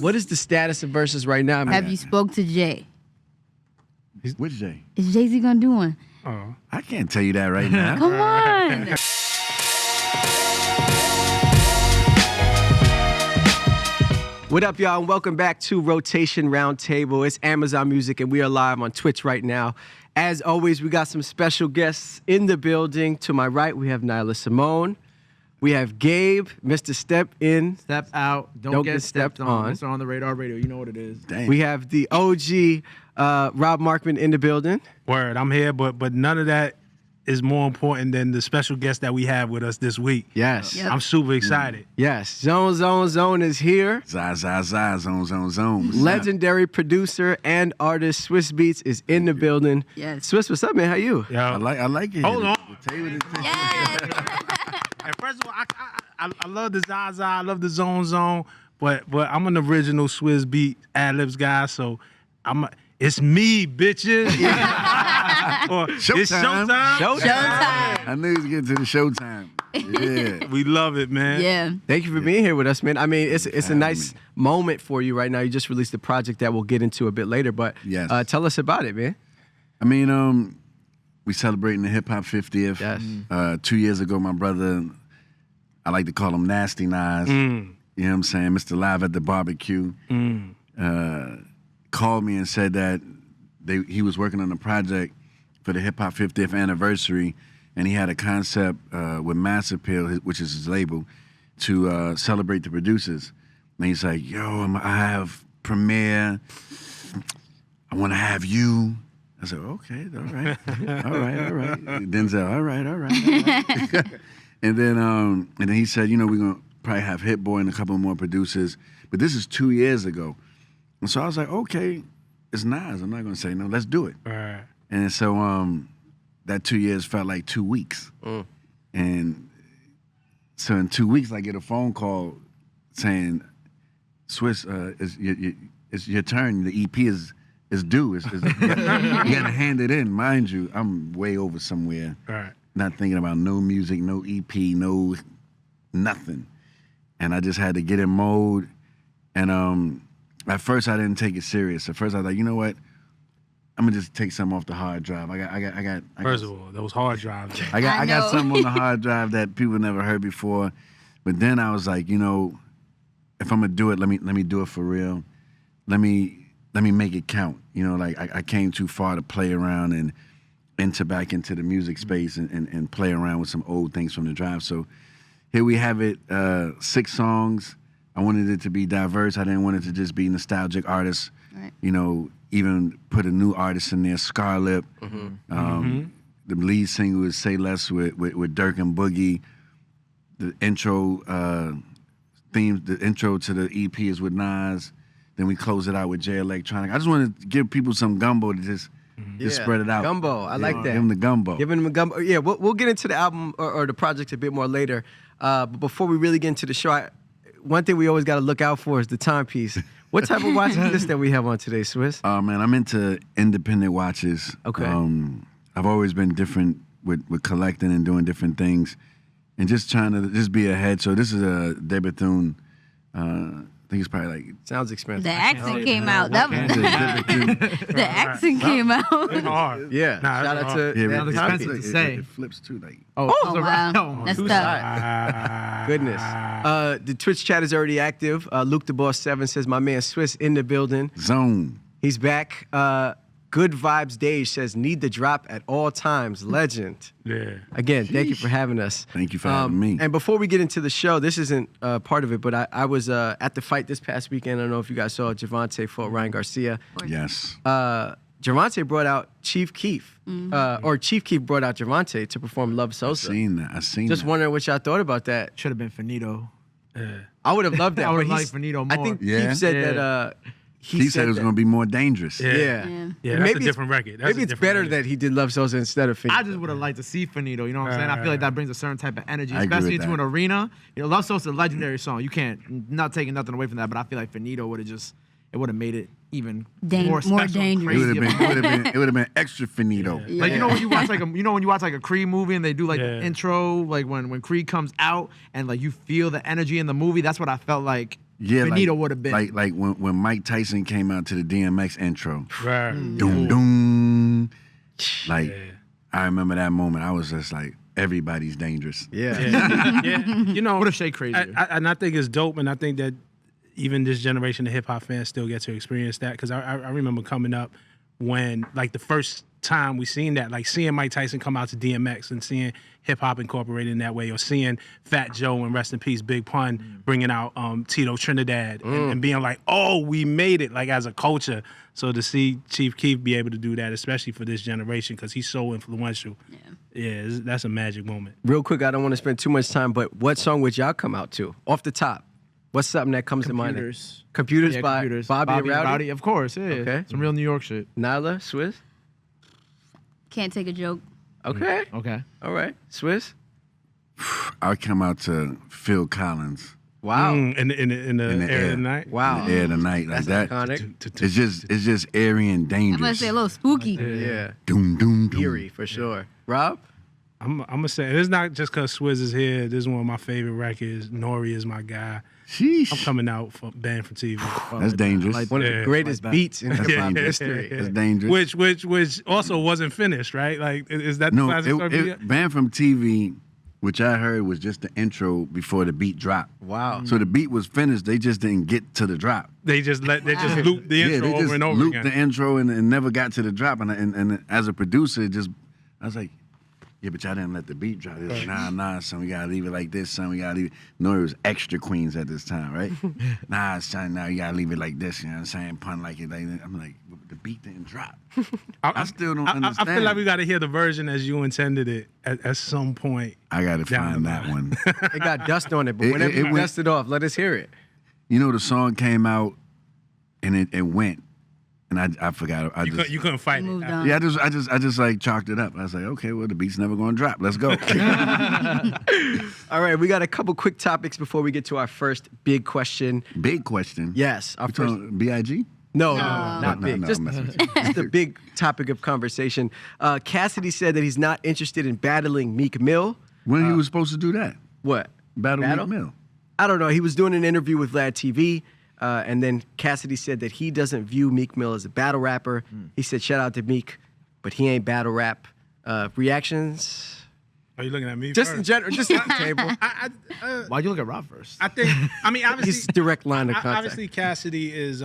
What is the status of Verzuz right now, man? Have you spoke to Jay? Which Jay? Is Jay-Z gonna do one? Oh. I can't tell you that right now. Come on. What up, y'all, and welcome back to Rotation Roundtable. It's Amazon Music, and we are live on Twitch right now. As always, we got some special guests in the building. To my right, we have Nyla Symone. We have Gabe, Mr. Step In. Step out, don't get stepped on. Mr. On the Radar Radio, you know what it is. Damn. We have the OG Rob Markman in the building. Word, I'm here, but none of that is more important than the special guest that we have with us this week. Yes. Yep. I'm super excited. Yes. Zone is here. Zone. Legendary producer and artist Swizz Beatz is in the building. Yes. Swizz, what's up, man? How you? Yo. I like it. Hold on. Yes. And first of all, I love the Zaza, I love the Zone, but I'm an original Swizz Beatz ad-libs guy, so it's me, bitches. Or Showtime. It's showtime. Showtime. I knew he was getting to the showtime. Yeah. We love it, man. Yeah. Thank you for being here with us, man. I mean, it's a nice moment for you right now. You just released a project that we'll get into a bit later, but Yes. Tell us about it, man. I mean, we celebrating the hip hop 50th. Yes. 2 years ago, my brother, I like to call him Nasty Nas. You know what I'm saying? Mr. Live at the Barbecue. Called me and said that he was working on a project for the hip hop 50th anniversary, and he had a concept with Mass Appeal, which is his label, to celebrate the producers. And he's like, yo, I have Premiere. I want to have you. I said, okay, all right. all right. Denzel, all right. And then he said, you know, we're going to probably have Hit Boy and a couple more producers. But this is 2 years ago. And so I was like, okay, it's Nas. I'm not going to say no. Let's do it. Right. And so that 2 years felt like 2 weeks. And so in 2 weeks, I get a phone call saying, Swizz, it's your turn. The EP is due. You got to hand it in. Mind you, I'm way over somewhere. Right. Not thinking about no music, no EP, no nothing. And I just had to get in mode. And at first, I didn't take it serious. At first, I was like, you know what? I'm gonna just take something off the hard drive. First of all, those hard drives. I got something on the hard drive that people never heard before. But then I was like, you know, if I'm gonna do it, let me do it for real. Let me make it count. You know, like I came too far to play around and enter back into the music space and play around with some old things from the drive. So here we have it, 6 songs. I wanted it to be diverse. I didn't want it to just be nostalgic artists. Right. You know, even put a new artist in there, Scarlett. The lead single is Say Less with Dirk and Boogie. The intro theme, the intro to the EP is with Nas. Then we close it out with J Electronic. I just want to give people some gumbo to just spread it out. Gumbo, I like that. Give them the gumbo. Giving them a gumbo. Yeah, we'll get into the album or the project a bit more later. But before we really get into the show, one thing we always got to look out for is the timepiece. What type of watch is this that we have on today, Swizz? Man, I'm into independent watches. Okay. I've always been different with collecting and doing different things, and just trying to just be ahead. So this is a Debethune. I think it's probably like. Sounds expensive. The accent came out. The accent came out. It's hard. Yeah. Nah, Shout out to that it's timepiece. expensive to say. It flips too, like. Oh, wow. That's Two tough. sides. Goodness. The Twitch chat is already active. Luke the Boss 7 says, my man Swizz in the building. Zone. He's back. Good Vibes Dage says, need the drop at all times. Legend. Yeah. Again, thank you for having us. Thank you for having me. And before we get into the show, this isn't part of it, but I was at the fight this past weekend. I don't know if you guys saw Javante fought Ryan Garcia. Yes. Javante brought out Chief Keef, or Chief Keef brought out Javante to perform Love Sosa. I seen that. Just wondering what y'all thought about that. Should have been Finito. I would have loved that. I would but like Finito more. I think Yeah? Keef said that. He said it was going to be more dangerous. Yeah. Yeah, that's a different record. Maybe it's better that he did Love Sosa instead of Finito. I just would have liked to see Finito. You know what I'm saying? I feel like that brings a certain type of energy, I agree especially with into that. an arena. You know, Love Sosa's a legendary song. You can't, not taking nothing away from that, but I feel like Finito would have made it even more special. More and dangerous. crazy It would have been extra finito. Yeah. Like, you know when you watch like a Creed movie and they do like the intro, like when Creed comes out and like you feel the energy in the movie, that's what I felt like Yeah, Finito would have been. like when Mike Tyson came out to the DMX intro. Right. Doom doom. Like I remember that moment. I was just like, everybody's dangerous. Yeah. You know, What if Shay crazy? and I think it's dope, and I think that even this generation of hip hop fans still get to experience that, because I remember coming up when, like, the first time we seen that, like seeing Mike Tyson come out to DMX and seeing hip hop incorporated in that way, or seeing Fat Joe and rest in peace Big Pun bringing out Tito Trinidad and being like, oh, we made it, like, as a culture. So to see Chief Keef be able to do that, especially for this generation, because he's so influential. Yeah, that's a magic moment. Real quick, I don't want to spend too much time, but what song would y'all come out to off the top? What's something that comes to mind? Computers Yeah, by Computers. Bobby and Rowdy? Of course, yeah. Okay. Some real New York shit. Nyla, Swizz? Can't take a joke. Okay. Okay. All right. Swizz? I come out to Phil Collins. Wow. In the air of the night. Wow. In the air of the night. Like That's that. iconic. It's just airy and I'm dangerous. gonna say a little spooky. Yeah. Doom doom doom. Eerie, for sure. Rob? I'm gonna say it's not just because Swizz is here. This is one of my favorite records. Nori is my guy. Sheesh. I'm coming out for banned from TV. That's dangerous. One of the greatest beats in hip hop dangerous. history. That's dangerous. Which also wasn't finished, right? Like, is that the No, classic story? it banned from TV, which I heard was just the intro before the beat dropped. Wow. So the beat was finished. They just didn't get to the drop. They just looped the intro they just over and over looped again. the intro and never got to the drop. And as a producer, I was like, yeah, but y'all didn't let the beat drop. It was like, nah, son, we gotta leave it like this, son. We gotta leave it. No, it was extra queens at this time, right? Nah, son, now you gotta leave it like this. You know what I'm saying? Pun like it. Like, I'm like, the beat didn't drop. I still don't understand. I feel like we gotta hear the version as you intended it at some point. I gotta down find the that line. one. It got dust on it, but whenever you dust it off, let us hear it. You know, the song came out and it went, and I forgot. You couldn't fight Moved it. on. Yeah, I just like chalked it up. I was like, okay, well, the beat's never gonna drop. Let's go. All right, we got a couple quick topics before we get to our first big question. Big question. Yes, our You first. talking B.I.G.? No, not big. No, Just I'm messing with you. just a big topic of conversation. Cassidy said that he's not interested in battling Meek Mill. When he was supposed to do that? What? Battle Battle? Meek Mill. I don't know. He was doing an interview with Vlad TV, and then Cassidy said that he doesn't view Meek Mill as a battle rapper. He said, shout out to Meek, but he ain't battle rap. Reactions? Are you looking at me? Just first? in general, just at the table. Why'd you look at Rob first? I think. I mean, obviously, He's direct line of contact. obviously Cassidy is.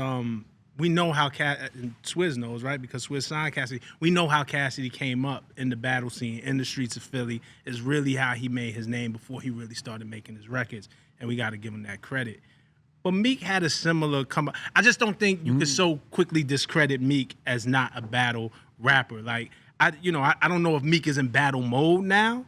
We know how and Swizz knows, right? Because Swizz signed Cassidy. We know how Cassidy came up in the battle scene in the streets of Philly. Is really how he made his name before he really started making his records, and we got to give him that credit. But Meek had a similar come up. I just don't think you could so quickly discredit Meek as not a battle rapper. Like I don't know if Meek is in battle mode now.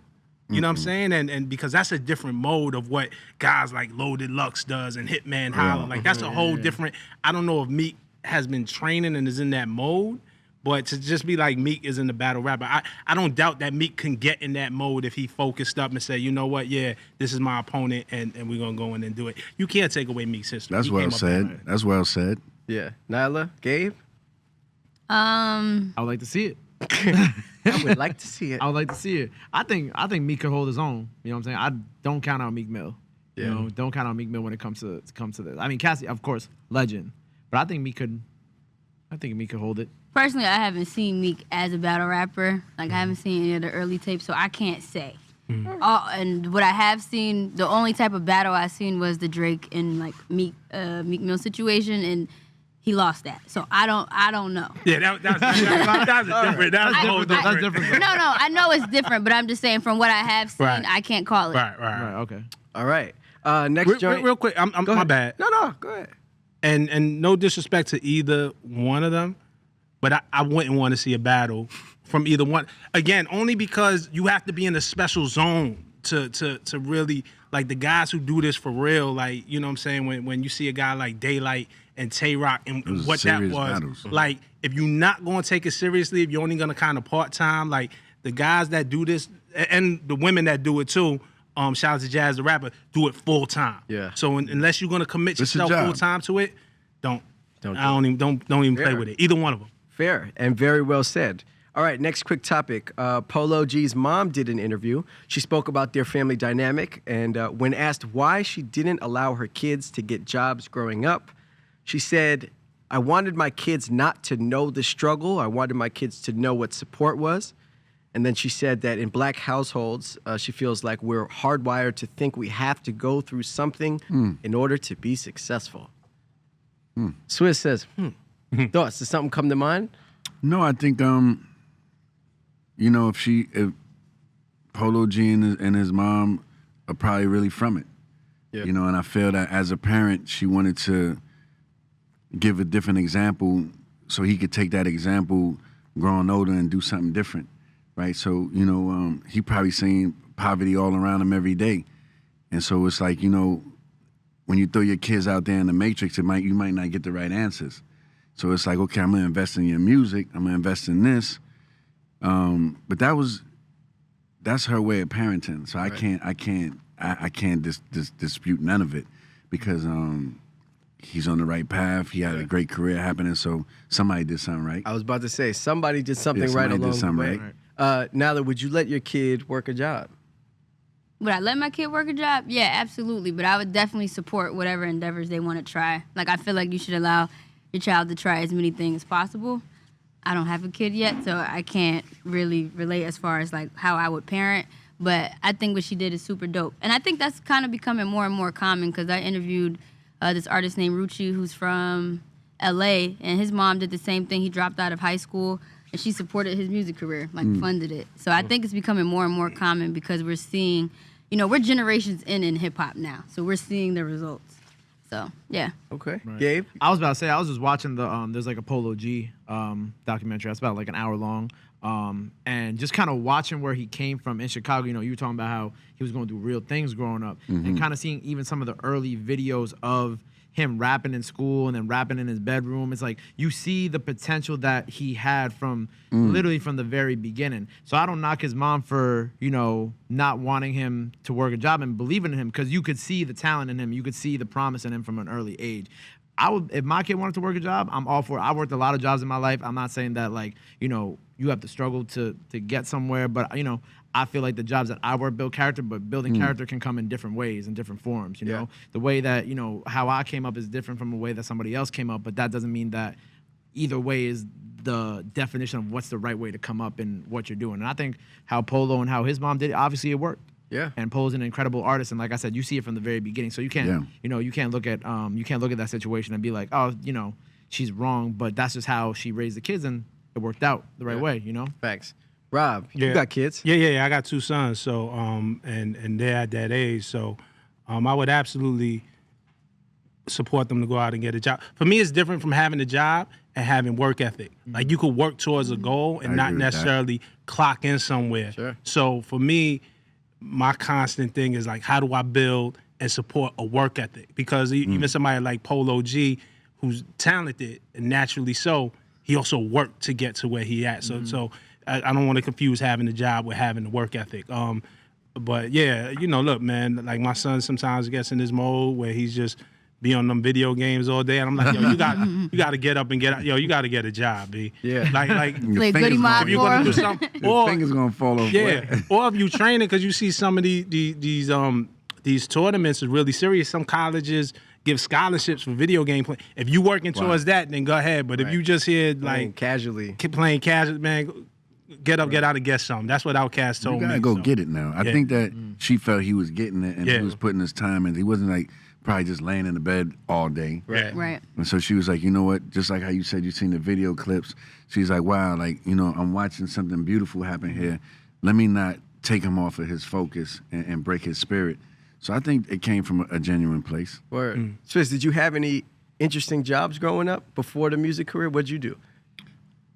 You know what I'm saying? And because that's a different mode of what guys like Loaded Lux does and Hitman Holla. Like that's a whole different. I don't know if Meek has been training and is in that mode, but to just be like Meek is in the battle rapper, I don't doubt that Meek can get in that mode if he focused up and say, you know what, yeah, this is my opponent and we're gonna go in and do it. You can't take away Meek's history. That's He well came up said. that way. That's well said. Yeah. Nyla, Gabe? I would like to see it. I would like to see it. I would like to see it. I think Meek could hold his own. You know what I'm saying? I don't count out Meek Mill. Yeah. You know, don't count out Meek Mill when it comes to this. I mean, Cassie, of course, legend, but I think Meek could hold it. Personally, I haven't seen Meek as a battle rapper. Like, I haven't seen any of the early tapes, so I can't say. And what I have seen, the only type of battle I've seen was the Drake and like Meek Mill situation, and he lost that. So I don't know. Yeah, that's different. That's different. No, I know it's different, but I'm just saying from what I have seen, Right. I can't call it. Right. Okay. All right. Next joint. Real quick, I'm Go my ahead. bad. No, go ahead. And no disrespect to either one of them, but I wouldn't want to see a battle from either one. Again, only because you have to be in a special zone to really, like, the guys who do this for real, like, you know what I'm saying, when you see a guy like Daylight and Tay-Rock and Those are what that serious was, battles. like, if you're not going to take it seriously, if you're only going to kind of part-time, like, the guys that do this, and the women that do it too, shout out to Jazz the Rapper, do it full-time. Yeah. So unless you're going to commit It's a yourself job. full-time to it, don't do even play Fair. with it. Either one of them. Fair and very well said. All right, next quick topic. Polo G's mom did an interview. She spoke about their family dynamic, and when asked why she didn't allow her kids to get jobs growing up, she said, "I wanted my kids not to know the struggle. I wanted my kids to know what support was." And then she said that in black households, she feels like we're hardwired to think we have to go through something in order to be successful. Swizz says, Thoughts? Does something come to mind? No, I think you know, if Polo G and his mom are probably really from it. Yeah. You know, and I feel that as a parent, she wanted to give a different example so he could take that example growing older and do something different, right? So, you know, he probably seen poverty all around him every day. And so it's like, you know, when you throw your kids out there in the matrix, you might not get the right answers. So it's like, okay, I'm gonna invest in your music, I'm gonna invest in this. But that's her way of parenting. So I can't dispute none of it because he's on the right path. He had a great career happening. So somebody did something right. I was about to say, somebody did something right along the way. Nyla, would you let your kid work a job? Would I let my kid work a job? Yeah, absolutely. But I would definitely support whatever endeavors they want to try. Like, I feel like you should allow your child to try as many things as possible. I don't have a kid yet, so I can't really relate as far as, like, how I would parent. But I think what she did is super dope. And I think that's kind of becoming more and more common because I interviewed this artist named Ruchi who's from L.A., and his mom did the same thing. He dropped out of high school, and she supported his music career, like funded it. So I think it's becoming more and more common because we're seeing, you know, we're generations in hip-hop now. So we're seeing the results. So, yeah. Okay. Right. Gabe? I was about to say, I was just watching the, there's like a Polo G documentary. That's about like an hour long. And just kind of watching where he came from in Chicago. You know, you were talking about how he was going through real things growing up. And kind of seeing even some of the early videos of him rapping in school and then rapping in his bedroom. It's like you see the potential that he had from literally from the very beginning. So I don't knock his mom for, you know, not wanting him to work a job and believing in him because you could see the talent in him. You could see the promise in him from an early age. I would, if my kid wanted to work a job, I'm all for it. I worked a lot of jobs in my life. I'm not saying that, like, you know, you have to struggle to get somewhere, but, you know, I feel like the jobs that I work build character, but building character can come in different ways and different forms, you know? The way that, you know, how I came up is different from the way that somebody else came up, but that doesn't mean that either way is the definition of what's the right way to come up in what you're doing. And I think how Polo and how his mom did it, obviously it worked. Yeah. And Polo's an incredible artist, and like I said, you see it from the very beginning. So you can't, you know, you can't look at that situation and be like, oh, you know, she's wrong. But that's just how she raised the kids, and it worked out the right way, you know. Facts. Rob, you got kids? Yeah. I got 2 sons, so and they're at that age, so I would absolutely support them to go out and get a job. For me, it's different from having a job and having work ethic. Like you could work towards a goal and not necessarily clock in somewhere. Sure. So for me, my constant thing is like, how do I build and support a work ethic? Because even somebody like Polo G, who's talented and naturally so, he also worked to get to where he at. So I don't want to confuse having a job with having a work ethic. But yeah, you know, look, man, like my son sometimes gets in this mode where he's just be on them video games all day, and I'm like, yo, you got to get up and get out. Yo, you got to get a job, B. Yeah. Like Play goody mob if you're for gonna do him. something, Your finger's gonna fall off. yeah, or if you training, because you see some of these tournaments are really serious. Some colleges give scholarships for video game play. If you working towards that, then go ahead. But if you just here Playing like casually. playing casual, man, get up, get out, and get something. That's what Outkast told me. You gotta go get it now. I think that she felt he was getting it, and he was putting his time in. He wasn't like probably just laying in the bed all day. Right. And so she was like, you know what? Just like how you said you seen the video clips, she's like, wow, like, you know, I'm watching something beautiful happen here. Let me not take him off of his focus and break his spirit. So I think it came from a genuine place. Word. Swizz, did you have any interesting jobs growing up before the music career? What'd you do?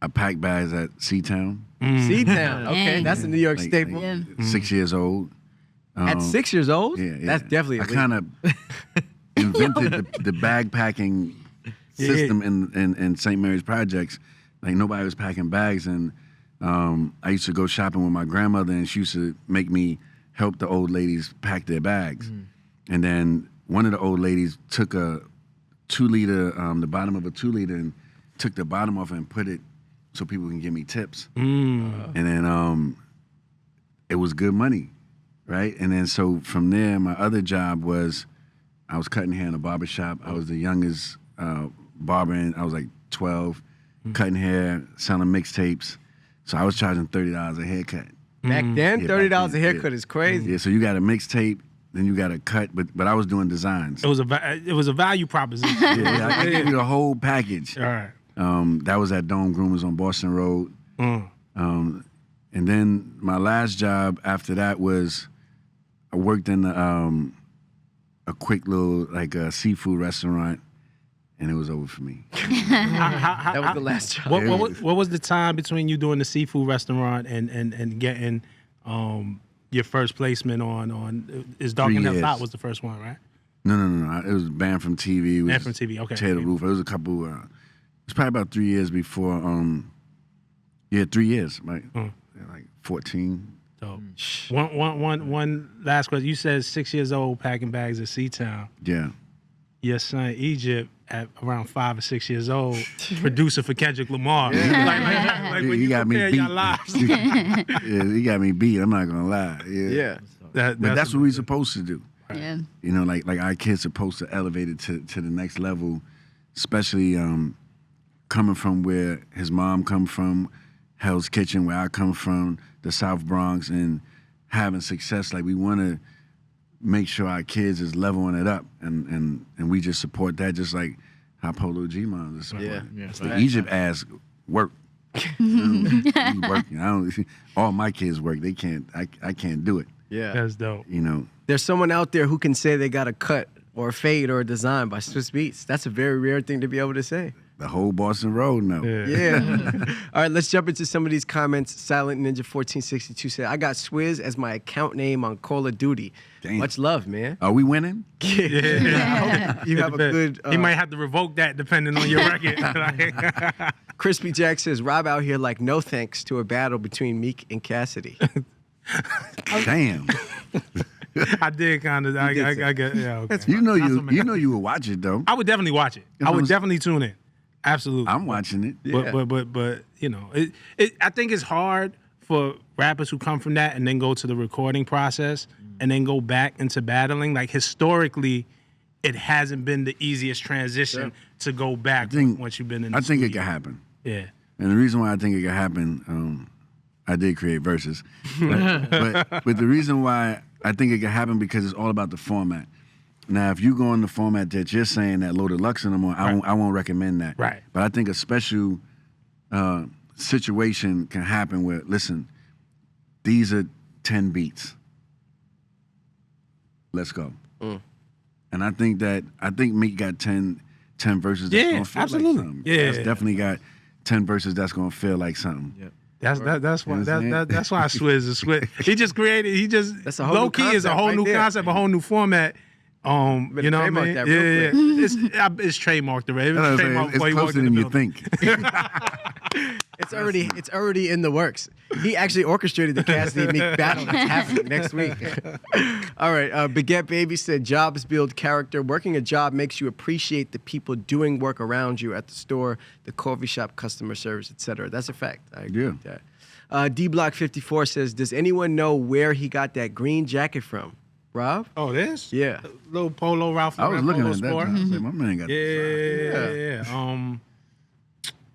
I packed bags at Seatown. Seatown. Okay, Dang. that's a New York Like, staple. Yeah. 6 years old. At 6 years old? Yeah. That's definitely I kind of invented the bag packing system in St. Mary's Projects. Like nobody was packing bags, and I used to go shopping with my grandmother, and she used to make me help the old ladies pack their bags. And then one of the old ladies took a 2 liter, the bottom of a 2 liter, and took the bottom off and put it so people can give me tips. And then it was good money, right? And then so from there, my other job was I was cutting hair in a barbershop. I was the youngest barber, and I was like 12, cutting hair, selling mixtapes. So I was charging $30 a haircut. Back then, Yeah, $30 back a then, haircut yeah. is crazy. Yeah, so you got a mixtape, then you got a cut, but I was doing designs. It was a value proposition. Yeah, I gave you the whole package. All right. That was at Dome Groomers on Boston Road. And then my last job after that was I worked in a quick little like a seafood restaurant, and it was over for me. That was the last job. What was the time between you doing the seafood restaurant and getting your first placement on Is Dark 3 and Hell years. Hot was the first one, right? No. It was Banned from TV. It was Banned from TV, okay. Tear the Roof. It was a couple. It was probably about 3 years before. 3 years, right? Yeah, like 14. So one last question. You said 6 years old packing bags at Seatown. Yeah. Your son Egypt at around 5 or 6 years old, producer for Kendrick Lamar. Like when He you got me compare beat. your lives. Yeah, he got me beat. I'm not gonna lie. Yeah. But that's what we're supposed to do. Yeah. You know, like our kids supposed to elevate it to the next level, especially coming from where his mom come from, Hell's Kitchen, where I come from, the South Bronx, and having success. Like we want to make sure our kids is leveling it up, and we just support that, just like how Polo G moms is supporting. Yeah. The Egypt ass work. We working. All my kids work. They can't. I can't do it. Yeah. That's dope. You know. There's someone out there who can say they got a cut or a fade or a design by Swizz Beatz. That's a very rare thing to be able to say. The whole Boston Road now. Yeah. All right, let's jump into some of these comments. Silent Ninja 1462 said, I got Swizz as my account name on Call of Duty. Damn. Much love, man. Are we winning? I hope you have a good... he might have to revoke that depending on your record. Crispy Jack says, Rob out here like no thanks to a battle between Meek and Cassidy. Damn. I did kind of. I get. Yeah. Okay. You know you would watch it though. I would definitely watch it. I would definitely tune in. Absolutely. I'm watching it. But you know, I think it's hard for rappers who come from that and then go to the recording process and then go back into battling. Like historically, it hasn't been the easiest transition to go back once you've been in. I think it can happen. Yeah. And the reason why I think it can happen, I did create Verzuz, but the reason why I think it can happen because it's all about the format. Now, if you go on the format that you're saying that Low Deluxe in them on, I won't recommend that. Right. But I think a special situation can happen where, listen, these are 10 beats. Let's go. And I think Meek got 10 verses that's gonna feel absolutely. like something. Yeah. That's definitely got 10 verses that's gonna feel like something. Yep. That's why that's why Swizz is Swizz. That's a whole low new key is a concept whole right new there. concept, a whole new format. You know what I trademark mean? that real quick. It's trademarked already. No, It's trademarked it's before you walked closer in the than you building. think. It's already in the works. He actually orchestrated the Cassidy Meek battle that's happening next week. All right, Baguette Baby said, jobs build character. Working a job makes you appreciate the people doing work around you at the store, the coffee shop, customer service, etc. That's a fact. I agree with that. D Block 54 says, does anyone know where he got that green jacket from? Rob? Oh, this? Yeah. Little Polo Ralph I was Lauren looking Polo at that. Sport. I was like, my man got this.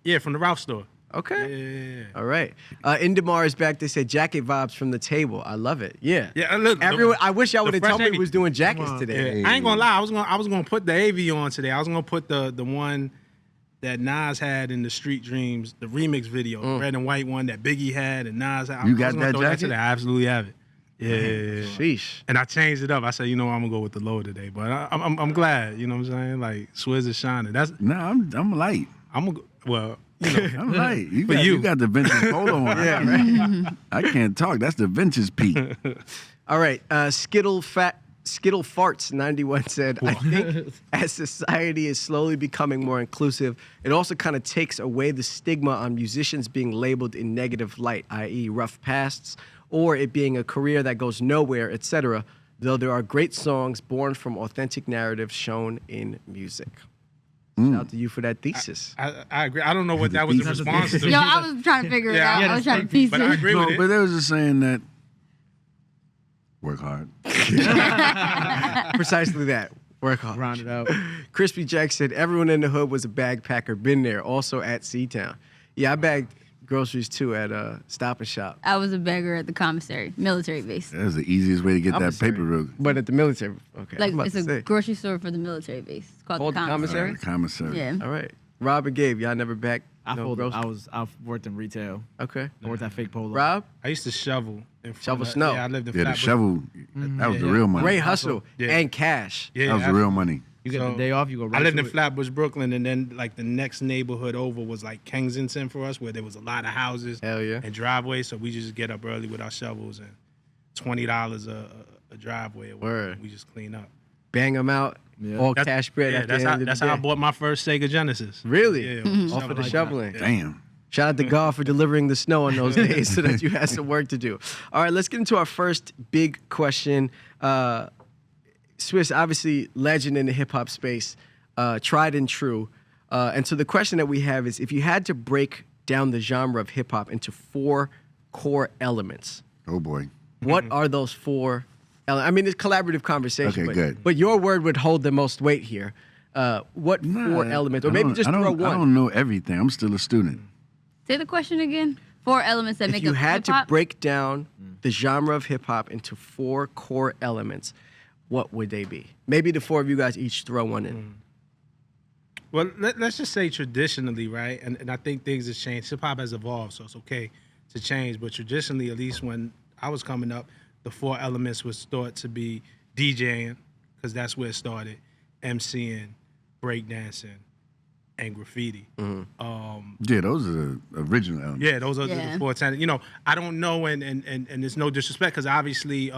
Yeah, from the Ralph store. Okay. Yeah. All right. Indemar is back. They said jacket vibes from the table. I love it. Yeah. Yeah, look, Everyone, I wish y'all would have fresh told me AV. we was doing jackets today. I ain't gonna lie. I was gonna put the AV on today. I was gonna put the one that Nas had in the Street Dreams, the remix video, the red and white one that Biggie had and Nas had. You I got was gonna that throw jacket? today. I absolutely have it. Yeah. Sheesh. And I changed it up. I said, you know, I'm gonna go with the low today. But I'm glad. You know what I'm saying? Like Swizz is shining. That's Nah, I'm light. I'm gonna well. You know, I'm light. For You got the vintage polo on. Yeah, right. I can't talk. That's the vintage Pete. All right. Skittle Farts 91 said, I think as society is slowly becoming more inclusive, it also kind of takes away the stigma on musicians being labeled in negative light, i.e. rough pasts, or it being a career that goes nowhere, etc., though there are great songs born from authentic narratives shown in music. Shout out to you for that thesis. I agree. I don't know what that was in response to. No, I was trying to figure it out. I was trying to piece but I it. agree with it. But they was just saying that work hard. Precisely that. Work hard. Round it out. Crispy Jack said, everyone in the hood was a bag packer. Been there. Also at Seatown. Yeah, I bagged groceries too at Stop and Shop. I was a beggar at the commissary, military base. That's the easiest way to get that Commissary. paper route. But at the military. Okay. Like I'm about it's to a say. grocery store for the military base. It's called Called the the commissary. The commissary. Yeah. All right. Rob and Gabe, y'all never bagged no groceries? I've worked in retail. Okay. I worked at Fake Polo. Rob? I used to shovel. In front Shovel of, snow. Yeah, I lived in Yeah, the Flatbush. shovel, that was the real money. Great hustle Yeah. and cash. Yeah, That was the real money. You get So, the day off, you go right I lived to in it. Flatbush, Brooklyn, and then like the next neighborhood over was like Kensington for us, where there was a lot of houses Hell yeah. and driveways. So we just get up early with our shovels and $20 a driveway. Or whatever. Word. We just clean up. Bang them out. Yeah. All That's- cash bread Yeah, at that's the how end of that's the how I day. bought my first Sega Genesis. Really? Yeah, Off of the shoveling. Damn. Shout out to God for delivering the snow on those days so that you had some work to do. All right, let's get into our first big question. Swizz, obviously legend in the hip hop space, tried and true. And so the question that we have is, if you had to break down the genre of hip hop into 4 core elements, Oh boy. what are those 4 elements? I mean, it's collaborative conversation. Okay, but, good. But your word would hold the most weight here. What 4 elements, or maybe just throw one? I don't know everything. I'm still a student. Say the question again. 4 elements that If make you up had to hip-hop? break down the genre of hip hop into 4 core elements, what would they be? Maybe the 4 of you guys each throw one in. Well, let's just say traditionally, right? And I think things have changed. Hip hop has evolved, so it's okay to change. But traditionally, at least when I was coming up, the 4 elements was thought to be DJing, because that's where it started, MCing, breakdancing, and graffiti. Yeah, those are the original elements. Yeah, those are Yeah. the 4 tenets. You know, I don't know, and there's no disrespect, because obviously,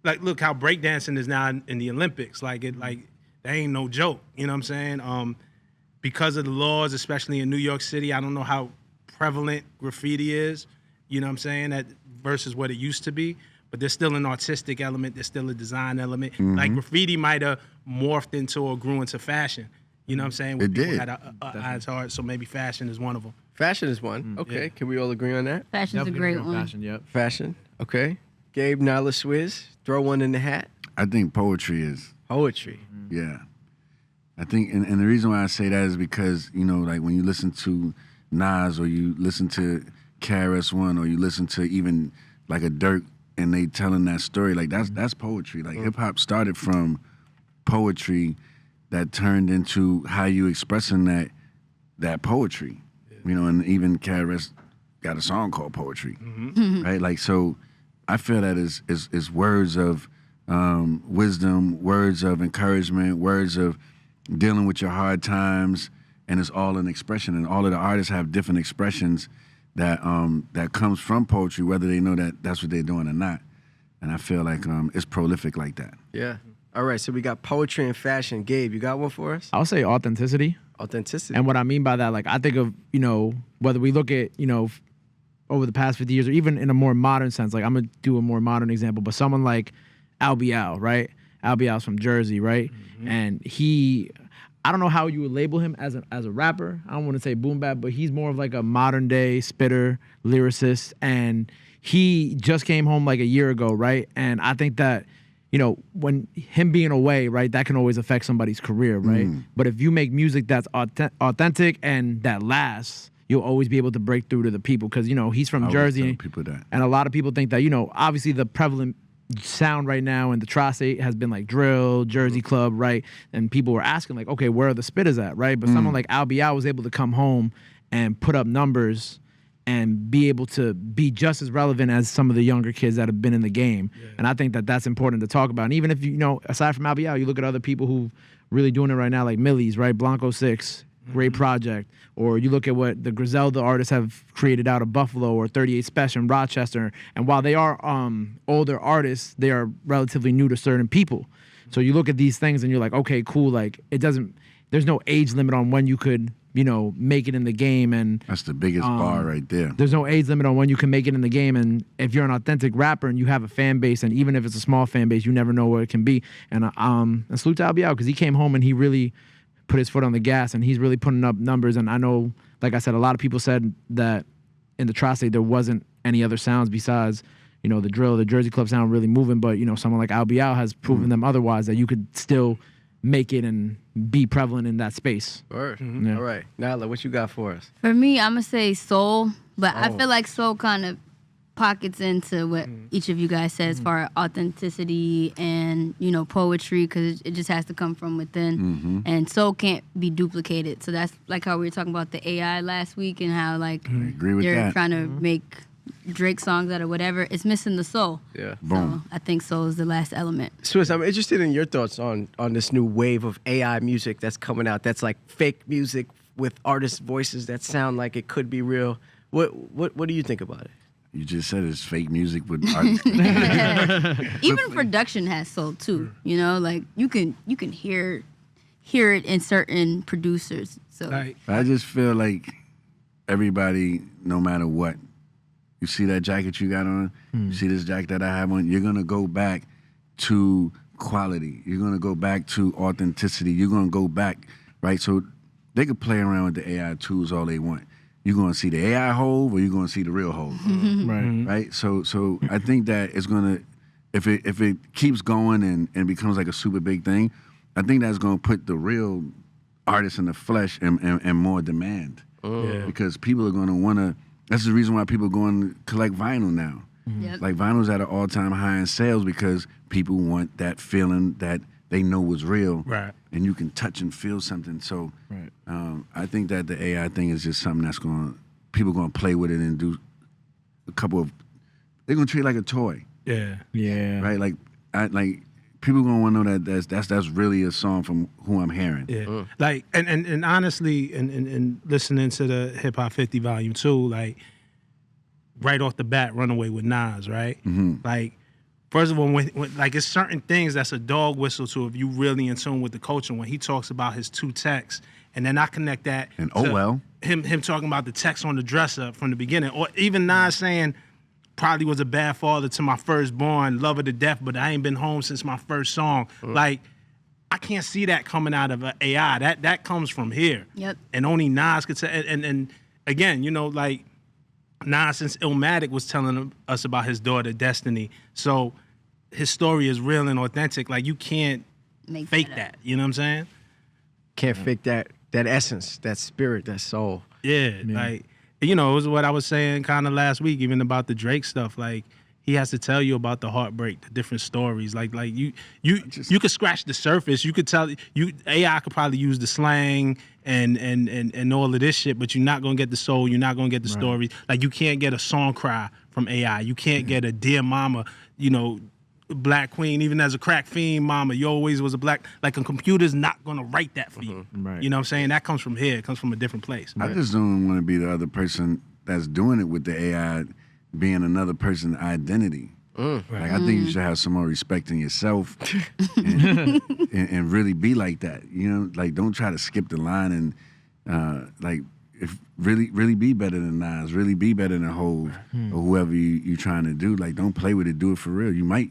like, look how breakdancing is now in the Olympics. Like, that ain't no joke. You know what I'm saying? Because of the laws, especially in New York City, I don't know how prevalent graffiti is. You know what I'm saying? That versus what it used to be. But there's still an artistic element. There's still a design element. Like, graffiti might have morphed into or grew into fashion. You know what I'm saying? Where It people did. had a eye to heart, so maybe fashion is one of them. Fashion is one. Okay, Yeah. can we all agree on that? Fashion's a great one. Fashion, yep. Fashion. Okay. Gabe, Nyla, Swizz, throw one in the hat. I think poetry is. Poetry. Yeah. I think, and the reason why I say that is because, you know, like when you listen to Nas or you listen to KRS-One or you listen to even like a Dirk and they telling that story, like that's poetry. Like hip hop started from poetry that turned into how you expressing that poetry. You know, and even KRS got a song called Poetry. Right? Like, so I feel that is words of wisdom, words of encouragement, words of dealing with your hard times, and it's all an expression. And all of the artists have different expressions that comes from poetry, whether they know that that's what they're doing or not. And I feel like it's prolific like that. Yeah. All right, so we got poetry and fashion. Gabe, you got one for us? I'll say authenticity. Authenticity. And what I mean by that, like, I think of, you know, whether we look at, you know, over the past 50 years or even in a more modern sense, like I'm going to do a more modern example, but someone like Al Bial, right? Al Bial's from Jersey, right? And I don't know how you would label him as a rapper. I don't want to say boom bap, but he's more of like a modern day spitter, lyricist. And he just came home like a year ago, right? And I think that, you know, when him being away, right, that can always affect somebody's career, right? But if you make music that's authentic and that lasts, you'll always be able to break through to the people. Because, you know, he's from I always Jersey. tell people that. And a lot of people think that, you know, obviously the prevalent sound right now in the tri-state has been like drill, Jersey club, right? And people were asking like, okay, where are the spitters at, right? But someone like Al Bial was able to come home and put up numbers and be able to be just as relevant as some of the younger kids that have been in the game. And I think that that's important to talk about. And even if, you know, aside from Al Bial, you look at other people who really doing it right now, like Millie's, right? Blanco 6, great project. Or you look at what the Griselda artists have created out of Buffalo or 38 Special in Rochester. And while they are older artists, they are relatively new to certain people. So you look at these things and you're like, okay, cool. Like, there's no age limit on when you could, you know, make it in the game. And That's the biggest bar right there. there's no age limit on when you can make it in the game. And if you're an authentic rapper and you have a fan base, and even if it's a small fan base, you never know what it can be. And salute to Al Bial, because he came home and he really put his foot on the gas, and he's really putting up numbers. And I know, like I said, a lot of people said that in the Tri-State there wasn't any other sounds besides, the drill, the Jersey club sound really moving. But someone like I'll Be Out has proven them otherwise, that you could still make it and be prevalent in that space. Word. Yeah. All right, Nyla, what you got for us? For me, I'm gonna say soul, but I feel like soul kind of pockets into what each of you guys said as far as authenticity and poetry, because it just has to come from within, and soul can't be duplicated. So that's like how we were talking about the AI last week and how like I agree with they're that. trying to make Drake songs out of whatever. It's missing the soul. Yeah. Boom. So I think soul is the last element. Swizz, I'm interested in your thoughts on this new wave of AI music that's coming out. That's like fake music with artist voices that sound like it could be real. What do you think about it? You just said it's fake music with art. Even production has soul too. Like you can hear it in certain producers. So Like, I just feel like everybody, no matter what, you see that jacket you got on, you see this jacket that I have on, you're gonna go back to quality. You're gonna go back to authenticity. You're gonna go back, right? So they could play around with the AI tools all they want. You're gonna see the AI Hove, or you're gonna see the real Hove, right? So I think that it's gonna, if it keeps going and becomes like a super big thing, I think that's gonna put the real artists in the flesh and more demand, because people are gonna wanna. That's the reason why people are going to collect vinyl now. Yep. Like vinyl's at an all-time high in sales because people want that feeling that they know was real, Right. and you can touch and feel something. So I think that the AI thing is just something that's people going to play with it and do a couple of, they're going to treat it like a toy, yeah. right? Like people going to want to know that that's really a song from who I'm hearing. Yeah. Like, and honestly, and listening to the Hip Hop 50 Volume 2, like, right off the bat, Runaway with Nas, right? Like, first of all, when like, it's certain things that's a dog whistle to if you really in tune with the culture. When he talks about his 2 texts, and then I connect that And to him talking about the text on the dresser from the beginning, or even Nas saying, probably was a bad father to my firstborn, love her to death, but I ain't been home since my first song. Like, I can't see that coming out of AI. That comes from here. Yep. And only Nas could say. And again, like, Nas, since Illmatic, was telling us about his daughter Destiny. So his story is real and authentic. Like, you can't Make fake that up. that. You know what I'm saying? Can't fake that essence, that spirit, that soul. Yeah. Like, it was what I was saying kind of last week, even about the Drake stuff. Like, he has to tell you about the heartbreak, the different stories. Like you could scratch the surface. You could tell AI could probably use the slang and all of this shit, but you're not gonna get the soul. You're not gonna get the stories. Like, you can't get a song cry from AI. You can't get a Dear Mama. Black Queen, even as a crack fiend, mama, you always was a black. Like, a computer's not gonna write that for you. Right. You know what I'm saying? That comes from here. It comes from a different place. I just don't want to be the other person that's doing it with the AI being another person's identity. Like, I think you should have some more respect in yourself and really be like that. Like, don't try to skip the line and like, if really be better than Nas, really be better than Hove or whoever you trying to do. Like, don't play with it. Do it for real. You might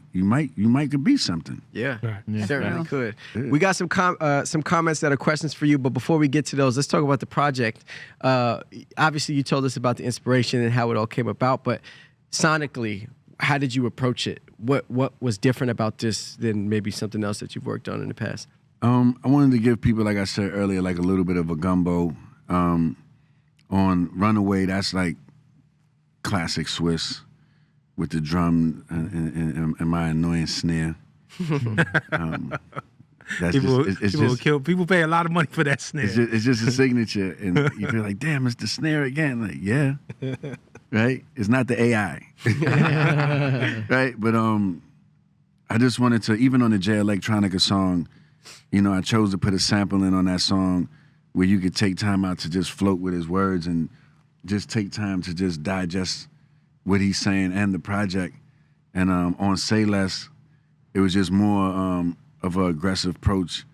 could be something. Yeah, Right. certainly real. could. We got some comments that are questions for you, but before we get to those, let's talk about the project. Obviously, you told us about the inspiration and how it all came about, but sonically, how did you approach it? What was different about this than maybe something else that you've worked on in the past? I wanted to give people, like I said earlier, like a little bit of a gumbo. On Runaway, that's like classic Swizz with the drum and my annoying snare. That's People pay a lot of money for that snare. it's just a signature, and you feel like, damn, it's the snare again. Like, yeah, right. It's not the AI, right? But I just wanted to, even on the J Electronica song, I chose to put a sample in on that song where you could take time out to just float with his words and just take time to just digest what he's saying and the project. And on Say Less, it was just more of an aggressive approach,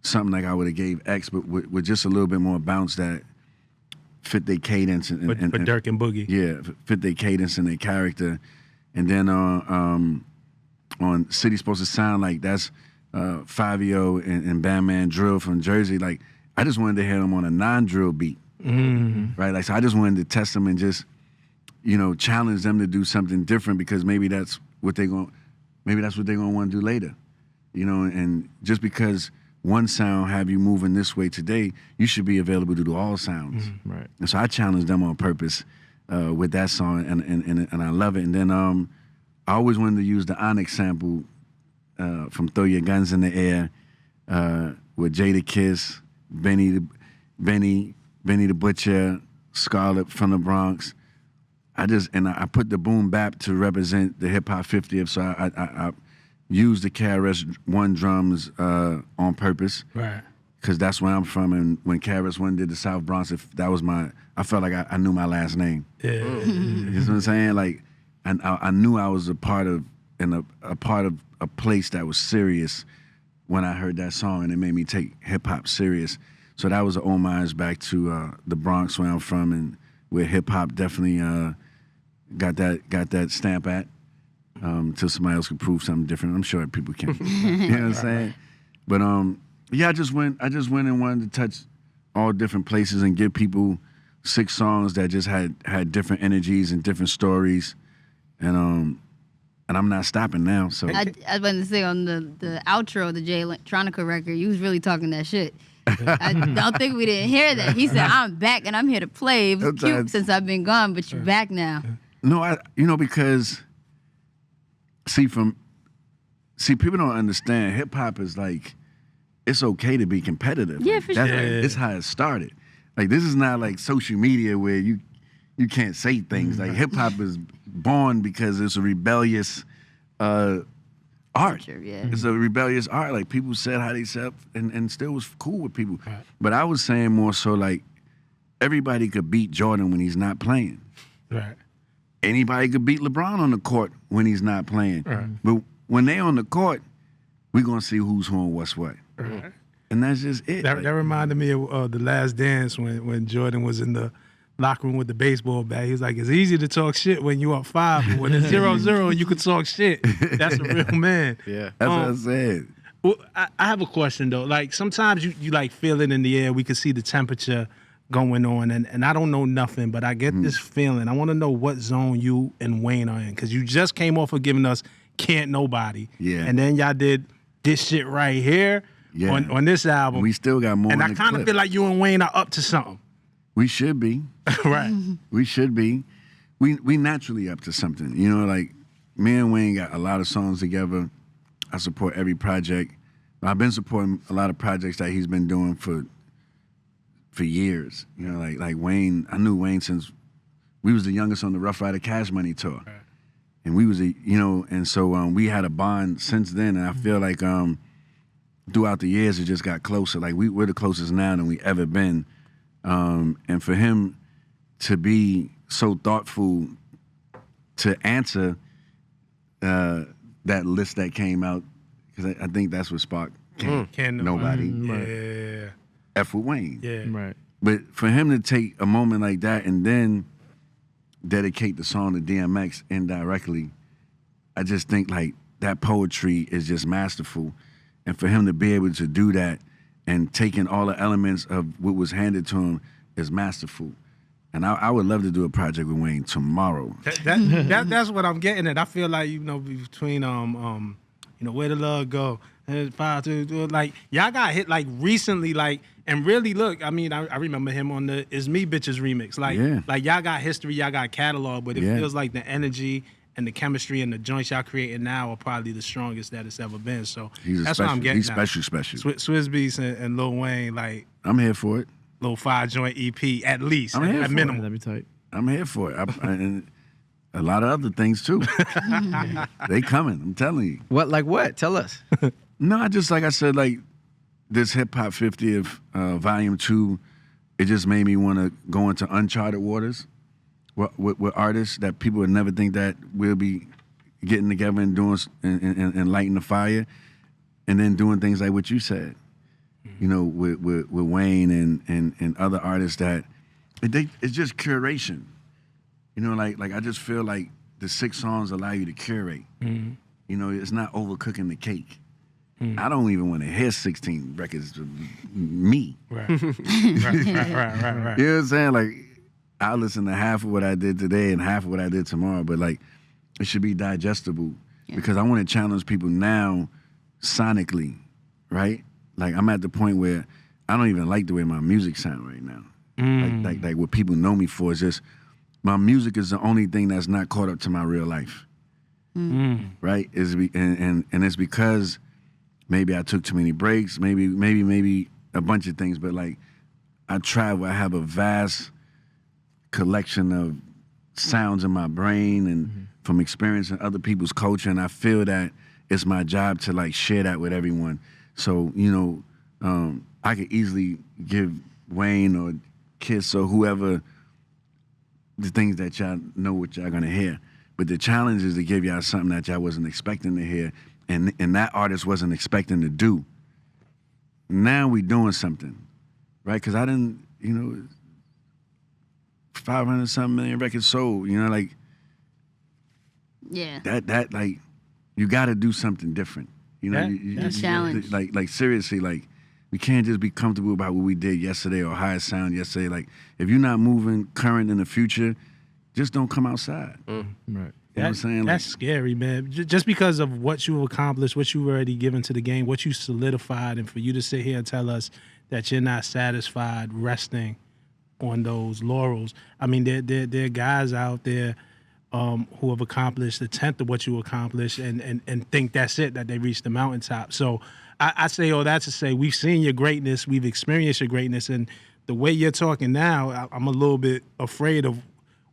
something like I would have gave X, but with just a little bit more bounce that fit their cadence. But Dirk and Boogie. Yeah, fit their cadence and their character. And then on City's Supposed to Sound Like, that's Fabio and Bandman Drill from Jersey. Like, I just wanted to hear them on a non-drill beat, right? Like, so I just wanted to test them and just, challenge them to do something different because maybe that's what they're gonna want to do later, And just because one sound have you moving this way today, you should be available to do all sounds. Right. And so I challenged them on purpose with that song, and I love it. And then I always wanted to use the Onyx sample from "Throw Your Guns in the Air" with Jada Kiss, Benny the Butcher, Scarlett from the Bronx. I put the boom bap to represent the hip hop 50th. So I used the KRS-One drums on purpose. Right. Because that's where I'm from, and when KRS-One did the South Bronx, I felt like I knew my last name. Yeah. You know what I'm saying? Like, I knew I was a part of a place that was serious when I heard that song, and it made me take hip hop serious. So that was an homage back to the Bronx where I'm from, and where hip hop definitely got that stamp at. Till somebody else could prove something different. I'm sure people can. You know what I'm saying? But yeah, I just went and wanted to touch all different places and give people 6 songs that just had different energies and different stories, and I'm not stopping now. So I was about to say on the outro of the Jay Electronica record, you was really talking that shit. I don't think we didn't hear that. He said, "I'm back and I'm here to play." It was cute since I've been gone, but you're back now. No, because people don't understand. Hip hop is like, it's okay to be competitive. Yeah, like, for that's sure. Like, this is how it started. Like, this is not like social media where you can't say things. Like, hip hop is born because it's a rebellious art. Yeah. It's a rebellious art. Like, people said how they said and still was cool with people. Right. But I was saying more so like, everybody could beat Jordan when he's not playing. Right. Anybody could beat LeBron on the court when he's not playing. Right. But when they on the court, we're going to see who's who and what's what. Right. And that's just it. That reminded me of The Last Dance when Jordan was in the locker room with the baseball bat. He was like, it's easy to talk shit when you up 5, but when it's 0-0 and you can talk shit, that's a real man. Yeah. That's what I said. Well, I have a question, though. Like, sometimes you like feel it in the air. We can see the temperature going on, and I don't know nothing, but I get this feeling. I want to know what zone you and Wayne are in, because you just came off of giving us Can't Nobody. Yeah. And then y'all did this shit right here on this album. We still got more. And I kind of feel like you and Wayne are up to something. We should be. Right. We should be. We naturally up to something. Like, me and Wayne got a lot of songs together. I support every project. I've been supporting a lot of projects that he's been doing for years. Like Wayne, I knew Wayne since we was the youngest on the Rough Rider Cash Money tour. Right. And we was and so we had a bond since then, and I feel like throughout the years it just got closer. Like, we're the closest now than we ever been. And for him to be so thoughtful to answer that list that came out, because I think that's what sparked Can't Nobody. Yeah. F with Wayne. Yeah. Right. But for him to take a moment like that and then dedicate the song to DMX indirectly, I just think like that poetry is just masterful. And for him to be able to do that and taking all the elements of what was handed to him is masterful. And I would love to do a project with Wayne tomorrow. That's what I'm getting at. I feel like, between Where the Love Go and 5 2, like, y'all got hit like recently, like, and really look, I mean, I remember him on the It's Me Bitches remix. Like y'all got history, y'all got catalog, but it feels like the energy and the chemistry and the joints y'all creating now are probably the strongest that it's ever been. So that's what I'm getting. He's at. special. Swizz Beatz and Lil Wayne, like, I'm here for it. little 5-joint EP at least, I'm here at for minimum. That'd be tight. I'm here for it. And a lot of other things too. They coming, I'm telling you. What? Tell us. No, like I said, like, this Hip Hop 50th Volume 2, it just made me want to go into uncharted waters with artists that people would never think that we'll be getting together and doing and lighting the fire, and then doing things like what you said, with Wayne and other artists that it's just curation. Like I just feel like the 6 songs allow you to curate. It's not overcooking the cake. I don't even want to hear 16 records of me. Right. right. You know what I'm saying? Like, I'll listen to half of what I did today and half of what I did tomorrow, but like, it should be digestible because I want to challenge people now sonically, right? Like, I'm at the point where I don't even like the way my music sound right now. Like what people know me for is just my music is the only thing that's not caught up to my real life, right? And it's because maybe I took too many breaks, maybe a bunch of things, but like I travel, I have a vast collection of sounds in my brain and from experiencing other people's culture, and I feel that it's my job to like share that with everyone. So, you know, I could easily give Wayne or Kiss or whoever the things that y'all know what y'all gonna hear. But the challenge is to give y'all something that y'all wasn't expecting to hear and that artist wasn't expecting to do. Now we doing something, right? Because I didn't, you know, 500-something million records sold, you know, like, Yeah. that like, you gotta do something different. You know, challenge. Like seriously, like, we can't just be comfortable about what we did yesterday or how it sounded yesterday. Like, if you're not moving current in the future, just don't come outside. Right. You know what I'm saying? That's scary, man. Just because of what you've accomplished, what you've already given to the game, what you solidified, and for you to sit here and tell us that you're not satisfied resting on those laurels. I mean, there are guys out there who have accomplished a tenth of what you accomplished and think that's it, that they reached the mountaintop. So I say all that to say we've seen your greatness, we've experienced your greatness, and the way you're talking now, I'm a little bit afraid of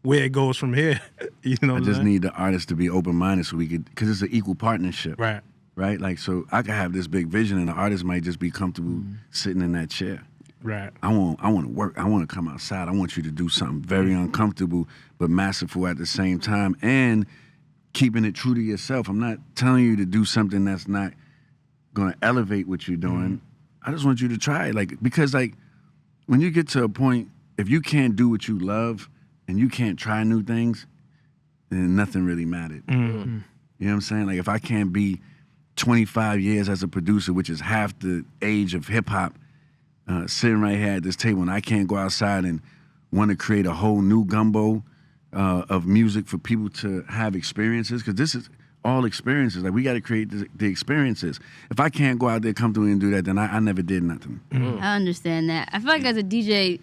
where it goes from here. You know, I just need the artist to be open-minded so we could, because it's an equal partnership. Right. Right? Like, so I could have this big vision and the artist might just be comfortable sitting in that chair. Right. I want to work. I want to come outside. I want you to do something very uncomfortable but masterful at the same time and keeping it true to yourself. I'm not telling you to do something that's not going to elevate what you're doing. I just want you to try it. Like, because like when you get to a point, if you can't do what you love and you can't try new things, then nothing really mattered. You know what I'm saying? Like, if I can't be 25 years as a producer, which is half the age of hip hop, sitting right here at this table, and I can't go outside and want to create a whole new gumbo of music for people to have experiences, because this is all experiences. Like, we got to create the experiences. If I can't go out there comfortably and do that, then I never did nothing. I understand that. I feel like as a DJ,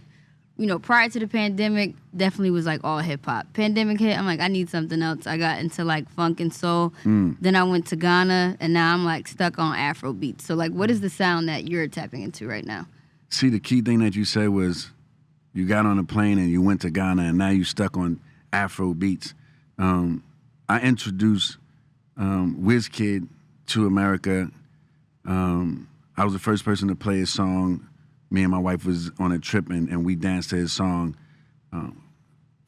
you know, prior to the pandemic, definitely was like all hip hop. Pandemic hit, I'm like, I need something else. I got into like funk and soul. Then I went to Ghana, and now I'm like stuck on Afro beats. So like, what is the sound that you're tapping into right now? See, the key thing that you said was you got on a plane and you went to Ghana and now you stuck on Afro beats. I introduced WizKid to America. I was the first person to play his song. Me and my wife was on a trip and we danced to his song.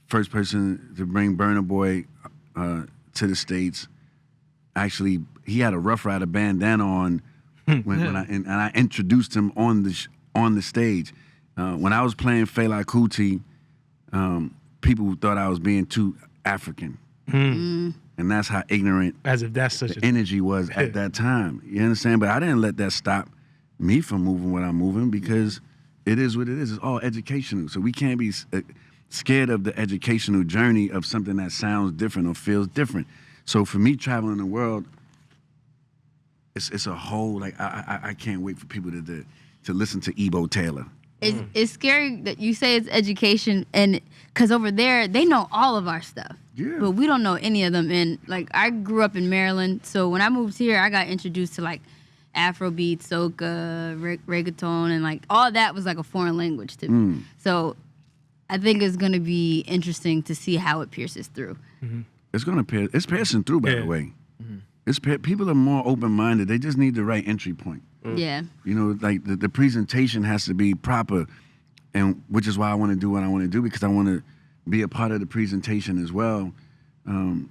First person to bring Burna Boy to the States. Actually, he had a Rough Rider bandana on when I introduced him on the stage. When I was playing Fela Kuti, people thought I was being too African. And that's how ignorant As if that's such the energy was at that time. You understand? But I didn't let that stop me from moving what I'm moving, because it is what it is. It's all educational. So we can't be scared of the educational journey of something that sounds different or feels different. So for me, traveling the world, it's a whole, like, I can't wait for people to listen to Ebo Taylor. It's scary that you say it's education, and because over there they know all of our stuff, but we don't know any of them. And like, I grew up in Maryland, so when I moved here, I got introduced to like Afrobeat, soca, reggaeton, and like all that was like a foreign language to me. So I think it's gonna be interesting to see how it pierces through. It's piercing through, by the way. People are more open-minded. They just need the right entry point. Yeah. You know, like the presentation has to be proper, and which is why I want to do what I want to do, because I want to be a part of the presentation as well, and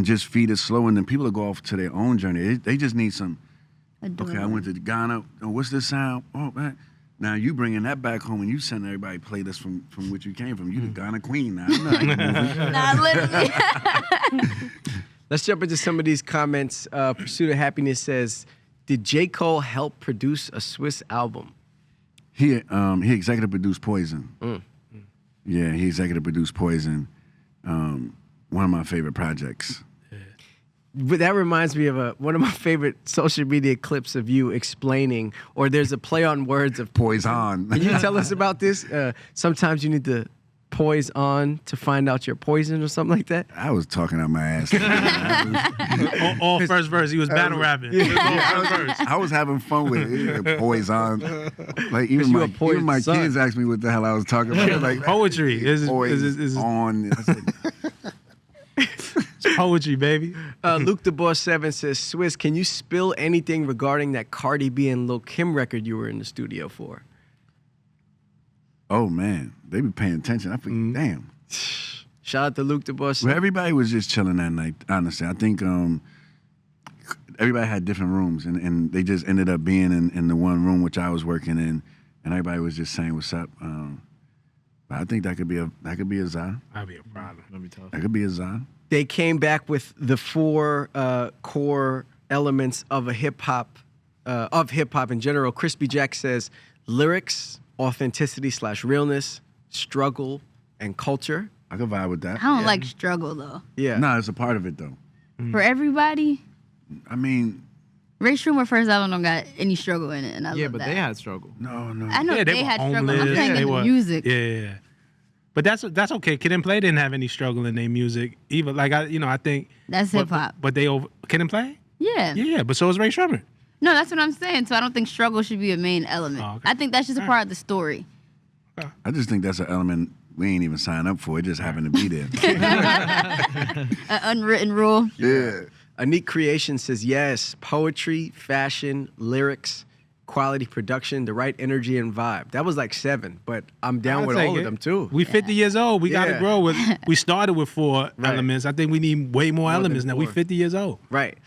just feed it slow, and then people will go off to their own journey. They just need some. Okay, I went to Ghana. Oh, what's this sound? Oh, man. Now you bringing that back home, and you send everybody playlists from which you came from. You the Ghana queen now. Nah, literally. Let's jump into some of these comments. Pursuit of Happiness says, Did J. Cole help produce a Swizz album? He executive produced Poison. Yeah, he executive produced Poison. One of my favorite projects. But that reminds me of one of my favorite social media clips of you explaining, or there's a play on words of Poison. Can you tell us about this? Sometimes you need to poise on to find out your poison or something like that. I was talking out my ass. all first verse, he was battle rapping. I was having fun with it. Poison. Like even you a my poison son. kids asked me what the hell I was talking about. Like Poetry. Is on. I said, poetry, baby. Luke the Boss 7 says, Swizz, can you spill anything regarding that Cardi B and Lil Kim record you were in the studio for? oh man, they be paying attention. I think, damn. Shout out to Luke the Boss. Well, everybody was just chilling that night. Honestly, I think everybody had different rooms, and they just ended up being in the one room which I was working in, and everybody was just saying what's up. But I think that could be a Zah. That'd be a problem. Let me tell you. That could be a Zah. They came back with the 4 core elements of hip hop in general. Crispy Jack says lyrics, authenticity/realness, struggle, and culture. I could vibe with that. I don't like struggle though. Yeah. No, it's a part of it though. For everybody, I mean, Ray Schumer first album don't got any struggle in it, and I love but that. they had struggle. no. I know Yeah, they were had struggle. I'm homeless. saying They in the were- music. Yeah. But that's okay. Kid and Play didn't have any struggle in their music either. Like I think That's hip hop. But they Kid and Play. Yeah. Yeah, but so is Ray Sherman. No, that's what I'm saying. So I don't think struggle should be a main element. Oh, okay. I think that's just a part of the story. I just think that's an element we ain't even signed up for. It just happened to be there. An unwritten rule. Yeah. Anik Creation says yes, poetry, fashion, lyrics, quality production, the right energy and vibe. That was like 7, but I'm down I'll with take all it. of them too. We 50 years old. We gotta Yeah. grow with. We started with 4 Right. elements. I think we need way more than elements now. We 4. 50 years old. Right.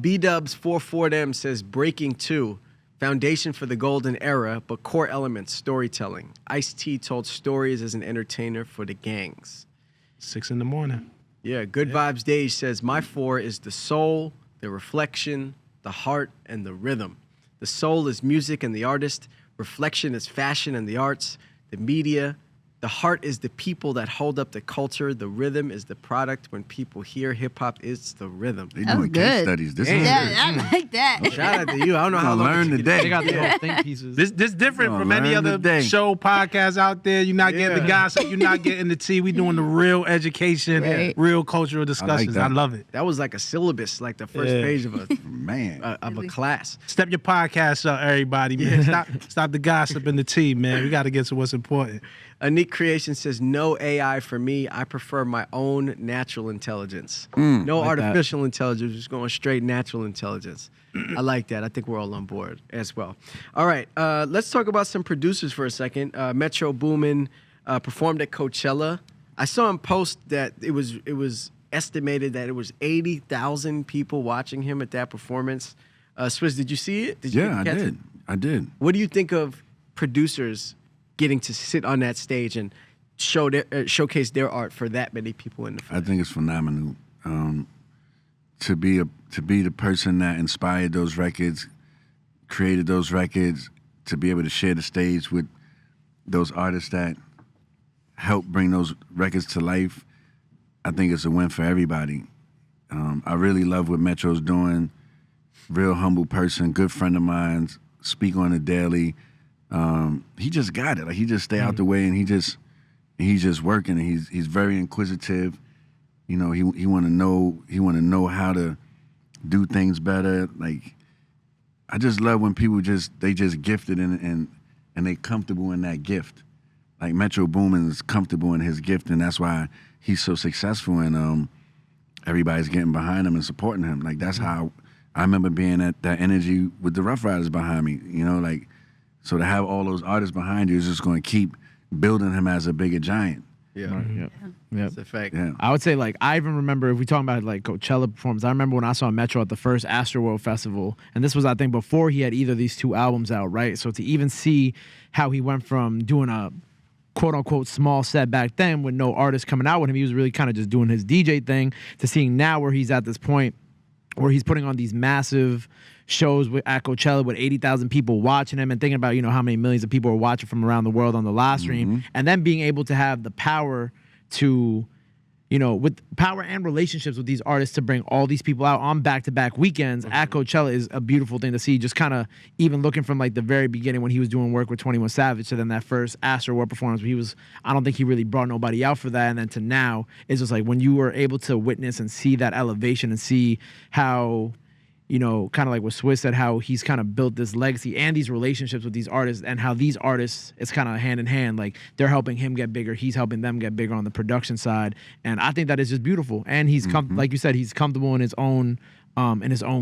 B-Dubs 44them says Breaking 2, foundation for the golden era, but core elements, storytelling. Ice-T told stories as an entertainer for the gangs. 6 in the morning. Yeah, Good Vibes Dage says, my 4 is the soul, the reflection, the heart, and the rhythm. The soul is music and the artist. Reflection is fashion and the arts. The media. The heart is the people that hold up the culture. The rhythm is the product. When people hear hip-hop, it's the rhythm. They That was doing case good. studies. This is Yeah, good. I like that. Shout out to you. I don't know how Gonna long learn it took you to- today. They got the whole think pieces. This different Oh, from any learn other today. show podcast out there. You're not getting the Yeah. gossip. You're not getting the tea. We doing the real education, Right. real cultural discussions. I that. love it. That was like a syllabus, like the first Yeah. page of Man. a class. Step your podcast up, everybody, man. Stop the gossip and the tea, man. We got to get to what's important. Anik Creation says, no AI for me. I prefer my own natural intelligence. No like artificial intelligence, just going straight natural intelligence. I like that. I think we're all on board as well. All right, let's talk about some producers for a second. Metro Boomin performed at Coachella. I saw him post that it was estimated that it was 80,000 people watching him at that performance. Swizz, did you see it? Did you Yeah, I catch it? did. I did. What do you think of producers getting to sit on that stage and showcase their art for that many people in the I think it's phenomenal. To be the person that inspired those records, created those records, to be able to share the stage with those artists that helped bring those records to life, I think it's a win for everybody. I really love what Metro's doing. Real humble person, good friend of mine, speak on it daily. He just got it. Like he just stay out the way and he's just working and he's very inquisitive. You know, he wanna know how to do things better. Like I just love when people just gifted and they comfortable in that gift. Like Metro Boomin is comfortable in his gift and that's why he's so successful and everybody's getting behind him and supporting him. Like that's how I remember being at that energy with the Rough Riders behind me, you know, like so to have all those artists behind you is just going to keep building him as a bigger giant. Yeah, Right, yep. that's a fact. Yeah. I would say, like, I even remember, if we talking about, like, Coachella performance, I remember when I saw Metro at the first Astroworld Festival, and this was, I think, before he had either of these 2 albums out, right? So to even see how he went from doing a quote-unquote small set back then with no artist coming out with him, he was really kind of just doing his DJ thing, to seeing now where he's at this point where he's putting on these massive shows at Coachella with 80,000 people watching him and thinking about, how many millions of people are watching from around the world on the live stream, and then being able to have the power to, with power and relationships with these artists to bring all these people out on back-to-back weekends at Coachella is a beautiful thing to see. Just kind of even looking from like the very beginning when he was doing work with 21 Savage to then that first Astro World performance where I don't think he really brought nobody out for that. And then to now, it's just like when you were able to witness and see that elevation and see how, kind of like what Swizz said, how he's kind of built this legacy and these relationships with these artists, and how these artists, it's kind of hand in hand. Like they're helping him get bigger, he's helping them get bigger on the production side, and I think that is just beautiful. And he's like you said, he's comfortable in his own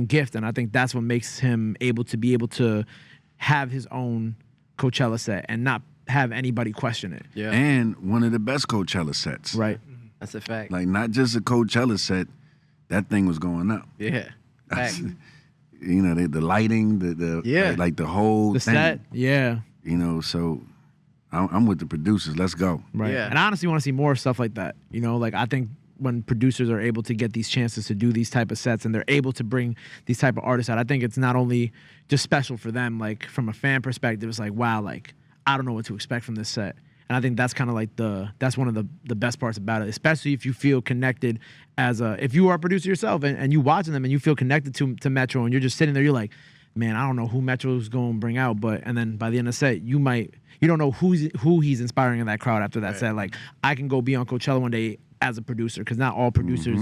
gift, and I think that's what makes him able to have his own Coachella set and not have anybody question it. Yeah. And one of the best Coachella sets. Right. That's a fact. Like not just a Coachella set, that thing was going up. Yeah. Fact. The lighting, like the whole The thing. set, yeah. So I'm with the producers. Let's go. Right. Yeah. And I honestly want to see more stuff like that. Like I think when producers are able to get these chances to do these type of sets and they're able to bring these type of artists out, I think it's not only just special for them, like from a fan perspective, it's like, wow, like I don't know what to expect from this set. And I think that's kind of like that's one of the best parts about it, especially if you feel connected if you are a producer yourself and you watching them and you feel connected to Metro and you're just sitting there, you're like, man, I don't know who Metro's going to bring out, and then by the end of the set, you don't know who he's inspiring in that crowd after that set. Like I can go be on Coachella one day as a producer, because not all producers,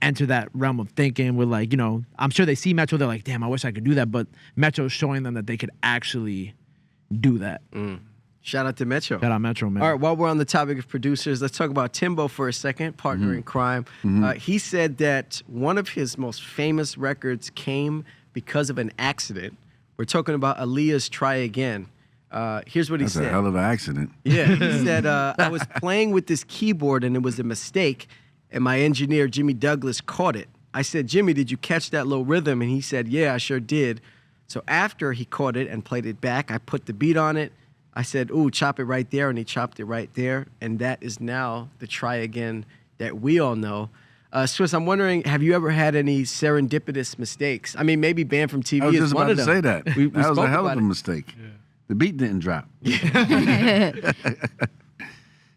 enter that realm of thinking with like, I'm sure they see Metro, they're like, damn, I wish I could do that, but Metro's showing them that they could actually do that. Shout out to Metro. Shout out Metro, man. All right, while we're on the topic of producers, let's talk about Timbo for a second, partner in crime. He said that one of his most famous records came because of an accident. We're talking about Aaliyah's Try Again. Here's what he said. That's a hell of an accident. Yeah, he said, I was playing with this keyboard and it was a mistake, and my engineer, Jimmy Douglas, caught it. I said, Jimmy, did you catch that low rhythm? And he said, yeah, I sure did. So after he caught it and played it back, I put the beat on it. I said, ooh, chop it right there, and he chopped it right there, and that is now the Try Again that we all know. Swizz, I'm wondering, have you ever had any serendipitous mistakes? I mean, maybe Banned from TV I was is just one about of to them. say that. We That was spoke a hell about of a it. mistake. Yeah. The beat didn't drop.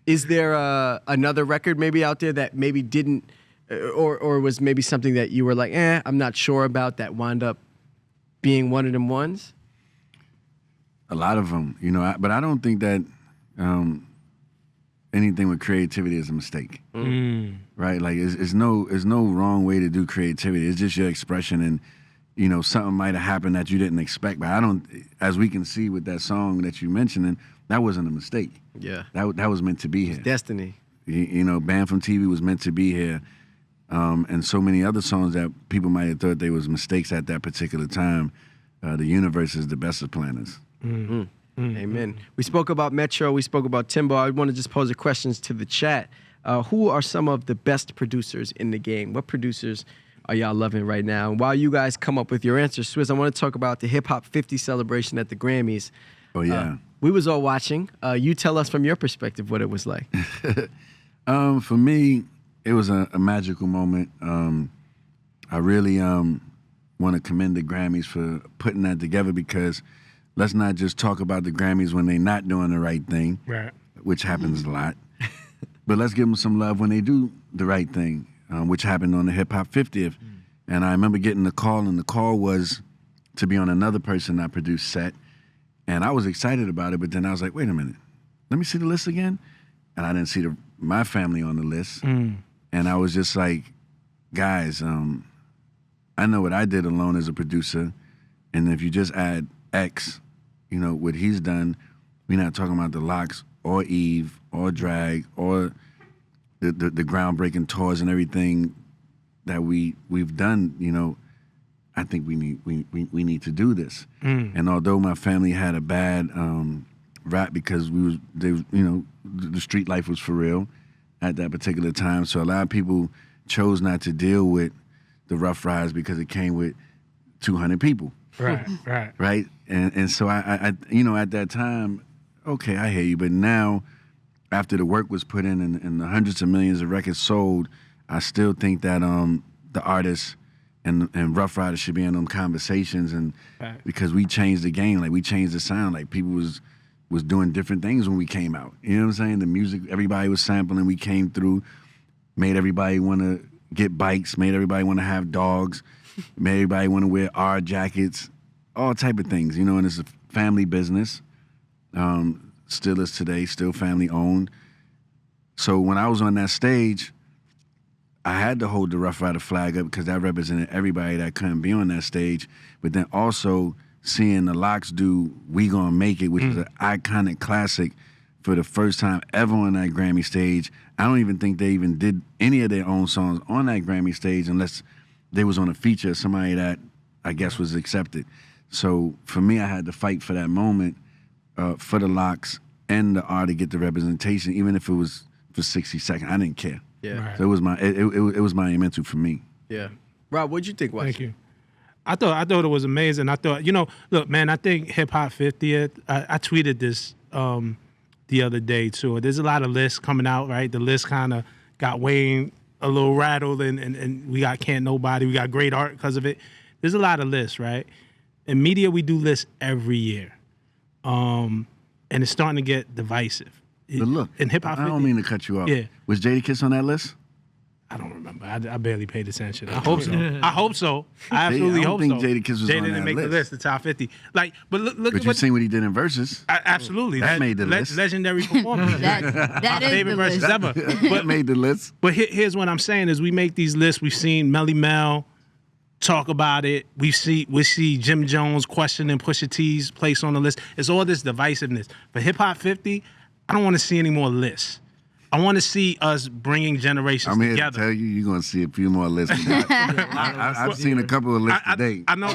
Is there another record maybe out there that maybe didn't, or was maybe something that you were like, I'm not sure about, that wound up being one of them ones? A lot of them, but I don't think that anything with creativity is a mistake, right? Like, it's no wrong way to do creativity. It's just your expression, and something might have happened that you didn't expect. But I don't, as we can see with that song that you mentioned, that wasn't a mistake. Yeah, that was meant to be here. Destiny. Banned from TV was meant to be here, and so many other songs that people might have thought they was mistakes at that particular time. The universe is the best of planners. Amen. We spoke about Metro. We spoke about Timbo. I want to just pose the questions to the chat. Who are some of the best producers in the game? What producers are y'all loving right now? And while you guys come up with your answers, Swizz, I want to talk about the Hip Hop 50 celebration at the Grammys. Oh, yeah. We was all watching. You tell us from your perspective what it was like. For me, it was a magical moment. I really want to commend the Grammys for putting that together, because let's not just talk about the Grammys when they're not doing the right thing, Right. which happens a lot. But let's give them some love when they do the right thing, which happened on the Hip Hop 50th. And I remember getting the call, and the call was to be on another person I produced set. And I was excited about it, but then I was like, wait a minute, let me see the list again. And I didn't see my family on the list. And I was just like, guys, I know what I did alone as a producer. And if you just add X, what he's done, we're not talking about the Locks or Eve or Drag or the groundbreaking tours and everything that we've done. I think we need to do this. And although my family had a bad rap because the street life was for real at that particular time, so a lot of people chose not to deal with the Rough Riders because it came with 200 people. Right. Right? And so I at that time, okay, I hear you. But now, after the work was put in and the hundreds of millions of records sold, I still think that the artists and Rough Riders should be in them conversations, and Right. because we changed the game, like we changed the sound, like people was doing different things when we came out. You know what I'm saying? The music, everybody was sampling. We came through, made everybody want to get bikes, made everybody want to have dogs, made everybody want to wear R jackets, all type of things. You know, and it's a family business. Still is today, still family owned. So when I was on that stage, I had to hold the Rough Rider flag up because that represented everybody that couldn't be on that stage. But then also seeing the Lox do "We Gonna Make It," which is an iconic classic for the first time ever on that Grammy stage. I don't even think they even did any of their own songs on that Grammy stage unless they was on a feature of somebody that I guess was accepted. So for me, I had to fight for that moment for the Lox and the R to get the representation, even if it was for 60 seconds. I didn't care. Yeah. Right. So it was monumental for me. Yeah. Rob, what'd you think? Thank you. I thought it was amazing. I thought, look, man, I think Hip Hop 50th. I tweeted this the other day too. There's a lot of lists coming out, right? The list kind of got Wayne a little rattled, and we got Can't Nobody. We got Great Art because of it. There's a lot of lists, right? In media, we do lists every year, and it's starting to get divisive. But look, in Hip Hop 50, I don't mean to cut you off. Yeah. Was Jadakiss on that list? I don't remember. I barely paid attention. I hope so. I hope so. I absolutely I don't hope think so. Jadakiss was Jay on didn't that make the list. list, the top 50. Like, but look But at you what. seen what he did in Verzuz? Absolutely. That made the list. Legendary performance. That is Favorite the verses list. ever. That made the list. But here's what I'm saying is we make these lists. We've seen Melly Mel talk about it. We see Jim Jones questioning Pusha T's place on the list. It's all this divisiveness. For Hip Hop 50, I don't want to see any more lists. I want to see us bringing generations I'm here together. to tell you, you're going to see a few more lists. I've seen a couple of lists today. I know.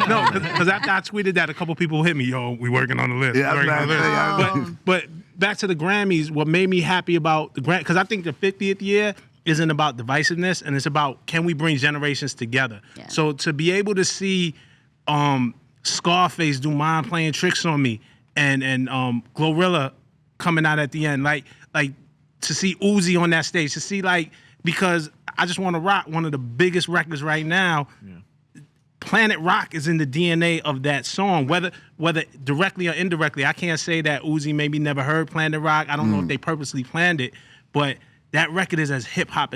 No, because after I tweeted that, a couple people hit me. Yo, we working on the list. Yeah, We working on the that's list. But back to the Grammys, what made me happy about the Grammys, because I think the 50th year isn't about divisiveness, and it's about can we bring generations together. Yeah. So to be able to see Scarface do Mind Playing Tricks on Me and Glorilla coming out at the end, like to see Uzi on that stage, to see because I just want to rock one of the biggest records right now. Yeah. Planet Rock is in the DNA of that song, whether directly or indirectly. I can't say that Uzi maybe never heard Planet Rock. I don't know if they purposely planned it, but that record is as hip hop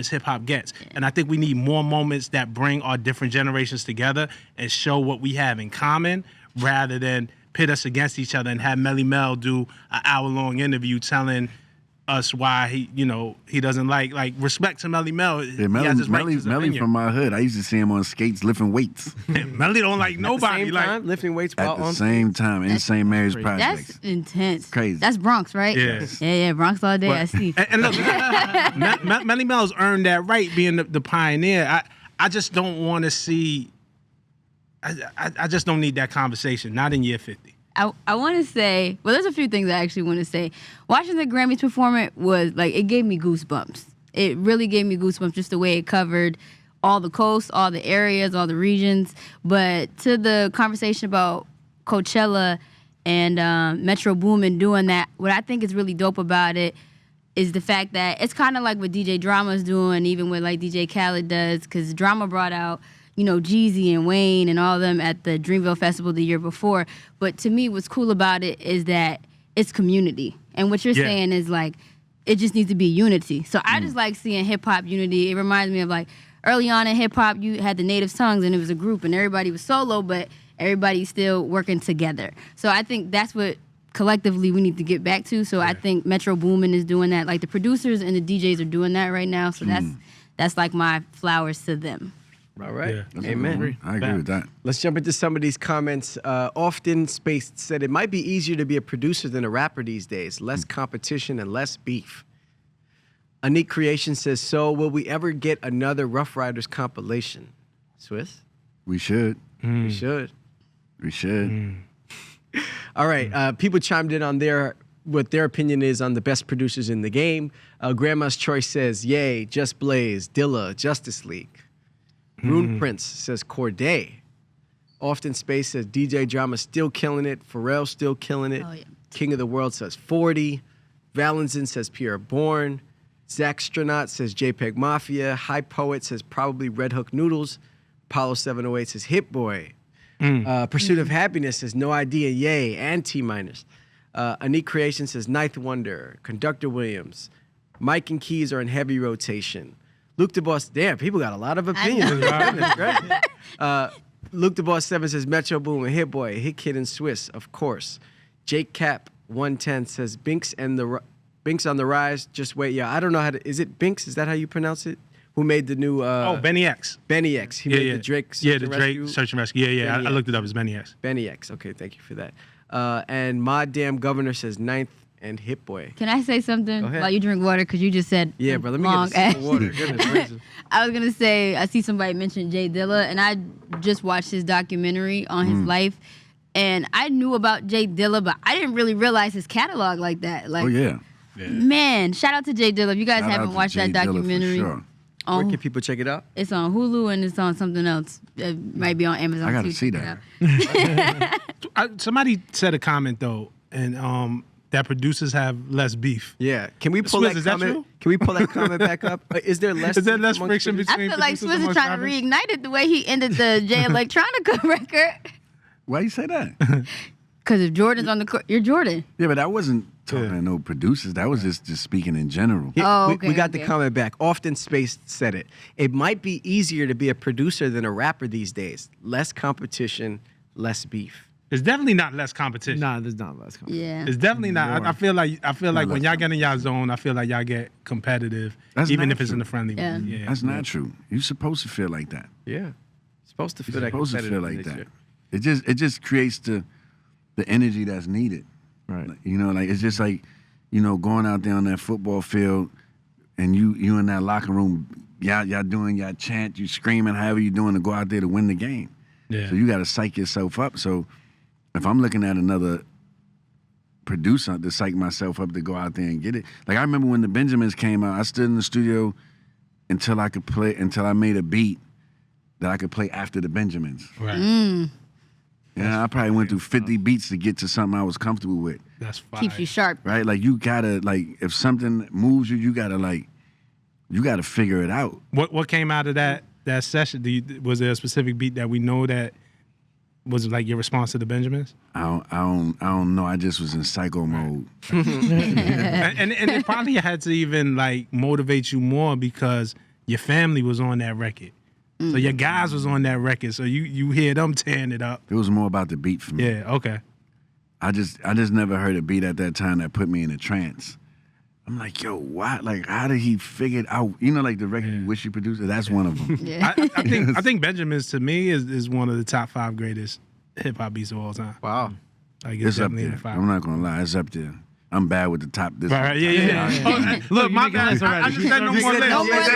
gets. Yeah. And I think we need more moments that bring our different generations together and show what we have in common rather than pit us against each other and have Melly Mel do an hour-long interview telling us why he doesn't like respect to Melly Mel. Yeah, He has his right to his Melly opinion. from my hood. I used to see him on skates lifting weights Melly don't like nobody. Same time, lifting weights at while the on same time in St. Mary's Projects. That's intense. Crazy. That's Bronx, right? Yes. Yeah, Bronx all day. I see. And look, Melly Mel's earned that right being the pioneer. I just don't want to see. I just don't need that conversation. Not in year 50. I want to say, well, there's a few things I actually want to say. Watching the Grammys perform it was it gave me goosebumps. It really gave me goosebumps just the way it covered all the coasts, all the areas, all the regions. But to the conversation about Coachella and Metro Boomin doing that, what I think is really dope about it is the fact that it's kind of like what DJ Drama's doing, even what DJ Khaled does, because Drama brought out Jeezy and Wayne and all of them at the Dreamville Festival the year before. But to me, what's cool about it is that it's community. And what you're saying is it just needs to be unity. So I just like seeing hip hop unity. It reminds me of early on in hip hop, you had the native tongues and it was a group and everybody was solo, but everybody's still working together. So I think that's what collectively we need to get back to. So I think Metro Boomin is doing that. The producers and the DJs are doing that right now. So that's my flowers to them. All right. Yeah. Amen. I agree with that. Let's jump into some of these comments. Often Space said it might be easier to be a producer than a rapper these days. Less competition and less beef. Anik Creation says, so will we ever get another Rough Riders compilation? Swizz? We should. We should. We should. All right. People chimed in on what their opinion is on the best producers in the game. Grandma's Choice says, yay, Just Blaze, Dilla, Justice League. Rune Prince says Corday. Often Space says DJ Drama still killing it. Pharrell still killing it. Oh, yeah. King of the World says 40. Valentin says Pierre Bourne. Zach Stronaut says JPEG Mafia. High Poet says probably Red Hook Noodles. Apollo 708 says Hit Boy. Pursuit of Happiness says No Idea, Yay, and T Minus. Anik Creation says Ninth Wonder. Conductor Williams. Mike and Keys are in heavy rotation. Luke the Boss, damn, people got a lot of opinions. Goodness gracious. Luke the Boss 7 says Metro Boom and Hit Boy, Hit Kid and Swiss, of course. Jake Cap 110 says Binks on the rise. Just wait, yeah. I don't know how to. Is it Binks? Is that how you pronounce it? Who made the new? Benny X. Benny X. He made the Drake. Search and Rescue. Search and Rescue. Yeah. I looked it up. It's Benny X. Benny X. Okay, thank you for that. And my damn governor says Ninth and Hit Boy. Can I say something Go ahead. while you drink water? Because you just said Yeah, bro. Let me long get a sip of water. Goodness gracious. I was gonna say I see somebody mention Jay Dilla, and I just watched his documentary on his life, and I knew about Jay Dilla, but I didn't really realize his catalog like that. Like, Oh yeah. man, shout out to Jay Dilla. If you guys Shout out haven't to watched Jay that Dilla for documentary, sure. Where can people check it out? it's on Hulu and it's on something else. It might be on Amazon. I gotta too. see Check that. it out. Somebody said a comment though, and that producers have less beef. Yeah. Can we pull Swizz, that is that comment? true? Can we pull that comment back up? Is there less? Is there less amongst friction producers? I between feel like producers Swizz is amongst trying to rappers? reignite it the way he ended the Jay Electronica record. Why you say that? Because if Jordan's on the court, you're Jordan. Yeah, but I wasn't talking to no producers. That was just speaking in general. Oh, we okay, got the okay. comment back. Often Space said it. It might be easier to be a producer than a rapper these days. Less competition, less beef. It's definitely not less competition. Nah, there's not less. Yeah. It's definitely not. I feel like when less y'all get in y'all zone, I feel like y'all get competitive, That's even not if it's in true. the friendly Yeah. way. Yeah. That's not true. You're supposed to feel like that. Yeah. Supposed to feel You're that supposed to feel like competitive that. It just creates the energy that's needed. Right. Like, you know, like it's just like, you know, going out there on that football field and you in that locker room, y'all doing y'all chant, you screaming, however you doing to go out there to win the game. Yeah. So you got to psych yourself up. So if I'm looking at another producer to psych myself up to go out there and get it. Like I remember when the Benjamins came out, I stood in the studio until I made a beat that I could play after the Benjamins. Right. Yeah, I probably went through 50 beats to get to something I was comfortable with. That's fine. Keeps you sharp. Right? Like you gotta if something moves you, you gotta figure it out. What came out of that session? Was there a specific beat that we know that was like your response to the Benjamins? I don't know. I just was in psycho mode. and it probably had to even like motivate you more because your family was on that record. So your guys was on that record. So you hear them tearing it up. It was more about the beat for me. Yeah, okay. I just never heard a beat at that time that put me in a trance. I'm like, yo, what? Like, how did he figure it out? You know, like the record you wish you produced? That's one of them. Yeah. I think Benjamins to me is one of the top 5 greatest hip hop beats of all time. Wow. Like It's up definitely in there. the 5. I'm not gonna lie, it's up there. I'm bad with the top. Right, yeah. Oh, look, my bad. I just said no more lists. No more lists.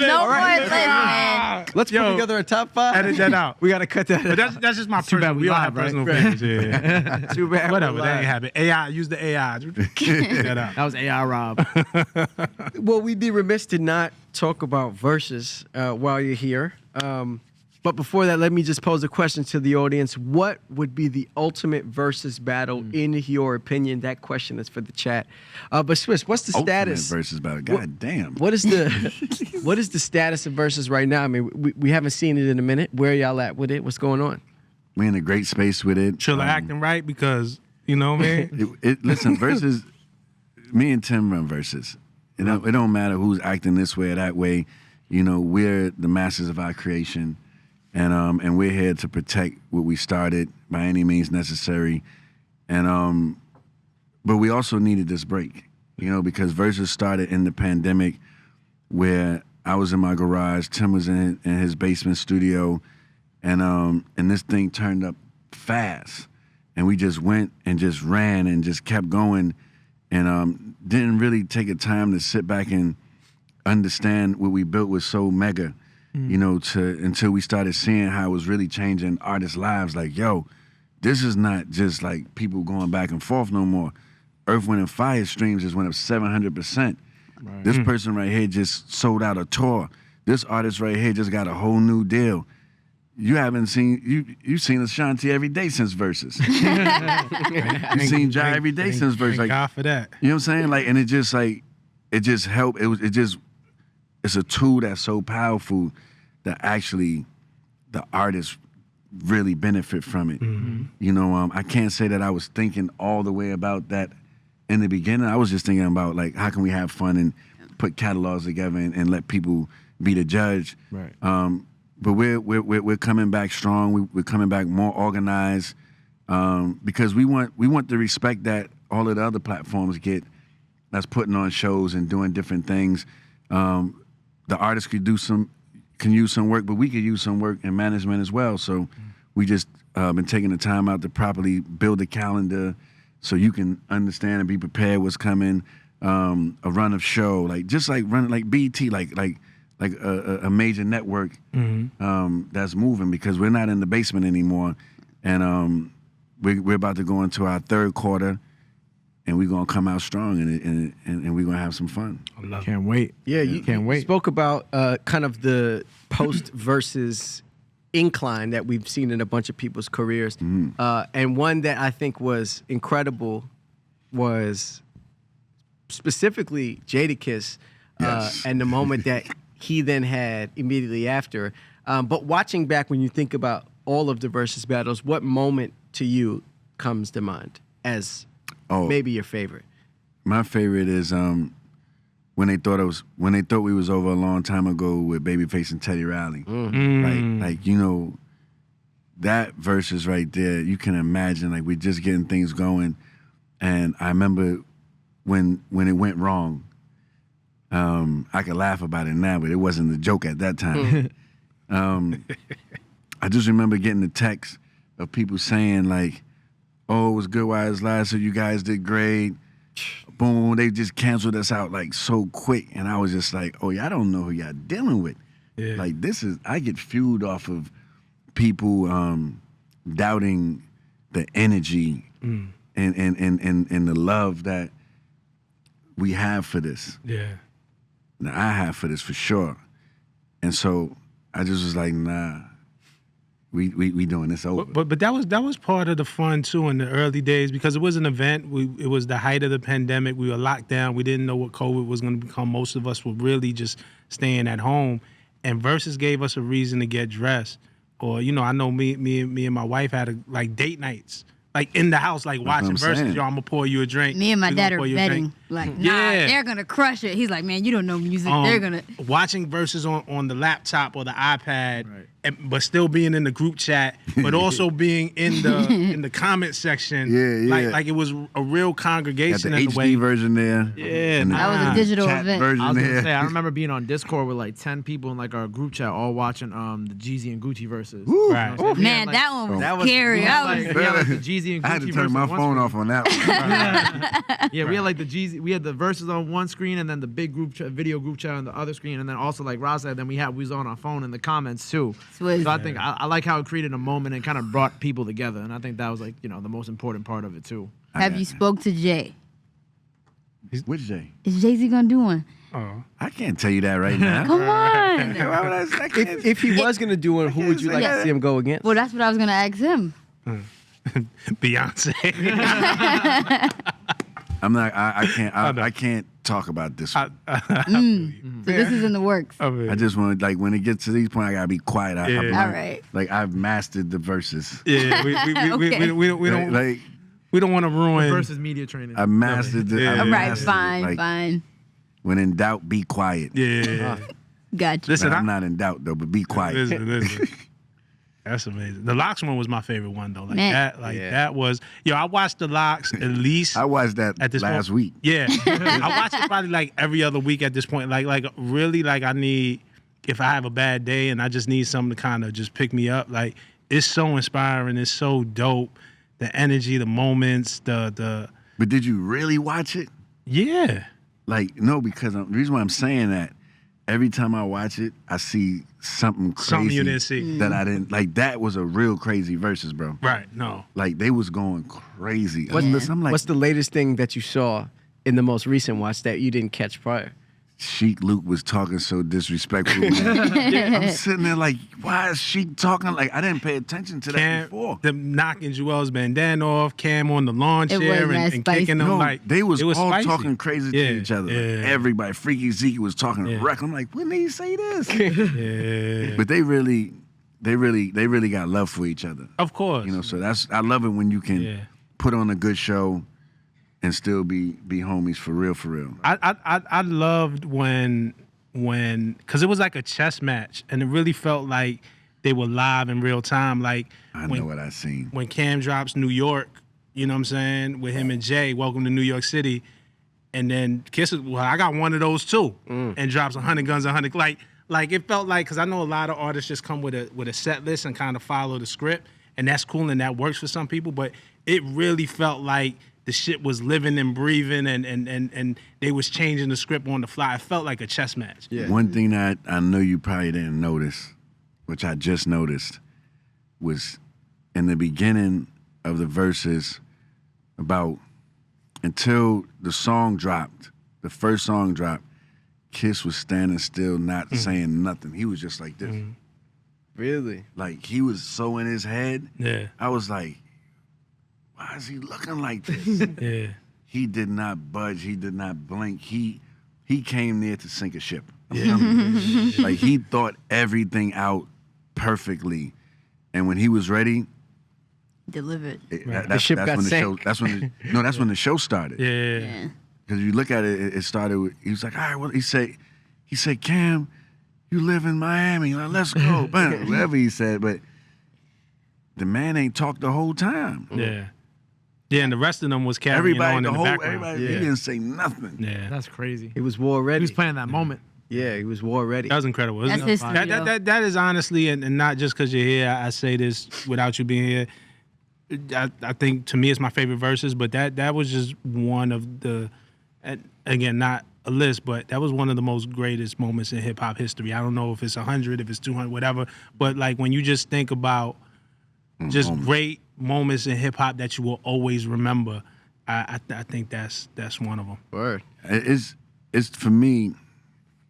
No more lists, man. Let's put together a top 5. Edit that out. We got to cut that But out. that's just my Too personal. bad we We all live, have right? personal favorites. Yeah. Too bad. Whatever, we're that live. ain't happen. AI, use the AI. Get that out. That was AI Rob. Well, we'd be remiss to not talk about verses while you're here. But before that, let me just pose a question to the audience. What would be the ultimate versus battle in your opinion? That question is for the chat. But Swizz, what's the status? Versus battle. God damn. What is the status of versus right now? I mean, we haven't seen it in a minute. Where y'all at with it? What's going on? We're in a great space with it. Trilla acting right because, you know what I mean? Listen, versus, me and Tim run versus. It don't matter who's acting this way or that way. You know, we're the masters of our creation. And we're here to protect what we started by any means necessary. And but we also needed this break, you know, because Verzuz started in the pandemic where I was in my garage, Tim was in his basement studio, and this thing turned up fast. And we just went and just ran and just kept going and didn't really take a time to sit back and understand what we built was so mega. You know, until we started seeing how it was really changing artists' lives. Like, yo, this is not just like people going back and forth no more. Earth, Wind, and Fire streams just went up 700%. Right. This person right here just sold out a tour. This artist right here just got a whole new deal. You haven't seen you've seen Ashanti every day since Verzuz. You've seen Jai every day since Verzuz. Thank Like, God for that. you know what I'm saying? Like, and it just helped. It's a tool that's so powerful that actually the artists really benefit from it. You know, I can't say that I was thinking all the way about that in the beginning. I was just thinking about like how can we have fun and put catalogs together and let people be the judge. Right. But we're coming back strong. We're coming back more organized because we want the respect that all of the other platforms get. That's putting on shows and doing different things. The artists can use some work, but we could use some work in management as well. So we just been taking the time out to properly build a calendar so you can understand and be prepared what's coming. A run of show, like just like running like BT, like a major network that's moving because we're not in the basement anymore, and we're about to go into our third quarter. And we're gonna come out strong, and we're gonna have some fun. Can't wait. Yeah, you can't wait. Spoke about kind of the post versus incline that we've seen in a bunch of people's careers, and one that I think was incredible was specifically Jadakiss, and the moment that he then had immediately after. But watching back, when you think about all of the versus battles, what moment to you comes to mind as maybe your favorite? My favorite is when they thought we was over a long time ago with Babyface and Teddy Riley. Like you know, that versus right there, you can imagine like we're just getting things going, and I remember when it went wrong. I could laugh about it now, but it wasn't a joke at that time. I just remember getting the text of people saying like, "Oh, it was good while it was lasted. You guys did great." Boom, they just canceled us out like so quick, and I was just like, "Oh, y'all don't know who y'all dealing with." Yeah. Like I get fueled off of people doubting the energy and the love that we have for this. Yeah. Now, I have for this for sure, and so I just was like, "Nah, we doing this over." But that was part of the fun too in the early days because it was an event. It was the height of the pandemic. We were locked down. We didn't know what COVID was going to become. Most of us were really just staying at home, and Verzuz gave us a reason to get dressed. Or you know, I know me and my wife had like date nights. Like in the house, like watching Verzuz. Yo, I'm gonna pour you a drink. Me and my We dad gonna are pour you a betting. drink. Like, nah, Yeah. they're gonna crush it. He's like, man, you don't know music. They're gonna. Watching Verzuz on the laptop or the iPad, but still being in the group chat, but also being in the comment section. Yeah. Like it was a real congregation. Got the in HD the way. version there. Yeah, and the That was a digital chat event. version I was there. gonna say, I remember being on Discord with like 10 people in like our group chat, all watching the Jeezy and Gucci verses. Right. Man, that one was scary. We That had, was like, we had, like the Jeezy and Gucci I had to verses turn my on one phone screen. off on that one. Yeah, we had like the Jeezy, we had the verses on one screen and then the big group chat, video group chat on the other screen, and then also like Ross said, then we was on our phone in the comments too. Swizz. So I think I like how it created a moment and kind of brought people together, and I think that was like the most important part of it too. Have you spoke to Jay? Which day? Is Jay-Z gonna do one? I can't tell you that right now. Come on. Why would I can't- If he was gonna do one, who would you like to see him go against? Well, that's what I was gonna ask him. Beyonce. I'm not. I can't talk about this one. So this is in the works. I just want to, like, when it gets to these points, I gotta be quiet. I've All learned, right. like, I've mastered the verses. Yeah, we don't Like, we don't want to ruin. Versus media training. I mastered it. Yeah. I All right, mastered it. fine, Like, fine. when in doubt, be quiet. Yeah. Gotcha. Listen, I'm not in doubt though, but be quiet. Listen. That's amazing. The Locks one was my favorite one though. Like Man. that, that was. Yo, I watched the Locks at least. I watched that At this last point- week. Yeah, I watch it probably like every other week at this point. Like really, like I need, if I have a bad day and I just need something to kind of just pick me up. Like it's so inspiring. It's so dope. The energy, the moments, the. But did you really watch it? Yeah. Like, no, because the reason why I'm saying that, every time I watch it, I see something crazy Something you didn't see. that I didn't like. That was a real crazy versus, bro. Right. No. Like they was going crazy. I'm like, What's the latest thing that you saw in the most recent watch that you didn't catch prior? Sheik Luke was talking so disrespectful. I'm sitting there like, why is Sheik talking like I didn't pay attention to that Cam, before? them knocking Joel's bandana off, Cam on the lawn It chair was and spicy. kicking them No, like they was it was all spicy. talking crazy Yeah, to each other. yeah. Everybody, Freaky Zeke was talking Yeah. wreck. I'm like, when did he say this? Yeah. But they really, they really got love for each other. Of course. You know, so I love it when you can put on a good show and still be homies for real, for real. I loved when because it was like a chess match, and it really felt like they were live in real time. Like I know what I seen. When Cam drops New York, you know what I'm saying, with him and Jay, Welcome to New York City, and then Kiss, well, I got one of those too, and drops 100 Guns, 100. Like it felt like, because I know a lot of artists just come with a set list and kind of follow the script, and that's cool and that works for some people, but it really felt like the shit was living and breathing, and they was changing the script on the fly. It felt like a chess match. Yeah. One thing that I know you probably didn't notice, which I just noticed, was in the beginning of the verses, about until the song dropped, the first song dropped, Kiss was standing still, not saying nothing. He was just like this. Really? Like, he was so in his head. Yeah. I was like, why is he looking like this? Yeah. He did not budge. He did not blink. He came there to sink a ship. Yeah. Like, he thought everything out perfectly. And when he was ready, Delivered. The ship got sank. That's when the show started. Yeah. Because you look at it, it started with, he was like, all right, well, he said, Cam, you live in Miami, like, let's go. Bam, whatever he said, but the man ain't talked the whole time. Yeah. Yeah, and the rest of them was carrying on in the background. He didn't say nothing. Yeah. That's crazy. He was war He ready. was playing that moment. Yeah, he was war ready. That was incredible. That's history, yo. That is honestly, and not just because you're here, I say this without you being here. I think, to me, it's my favorite verses, but that was just one of the, again, not a list, but that was one of the most greatest moments in hip hop history. I don't know if it's 100, if it's 200, whatever, but like when you just think about just great moments in hip hop that you will always remember, I think that's one of them. Word. It's for me,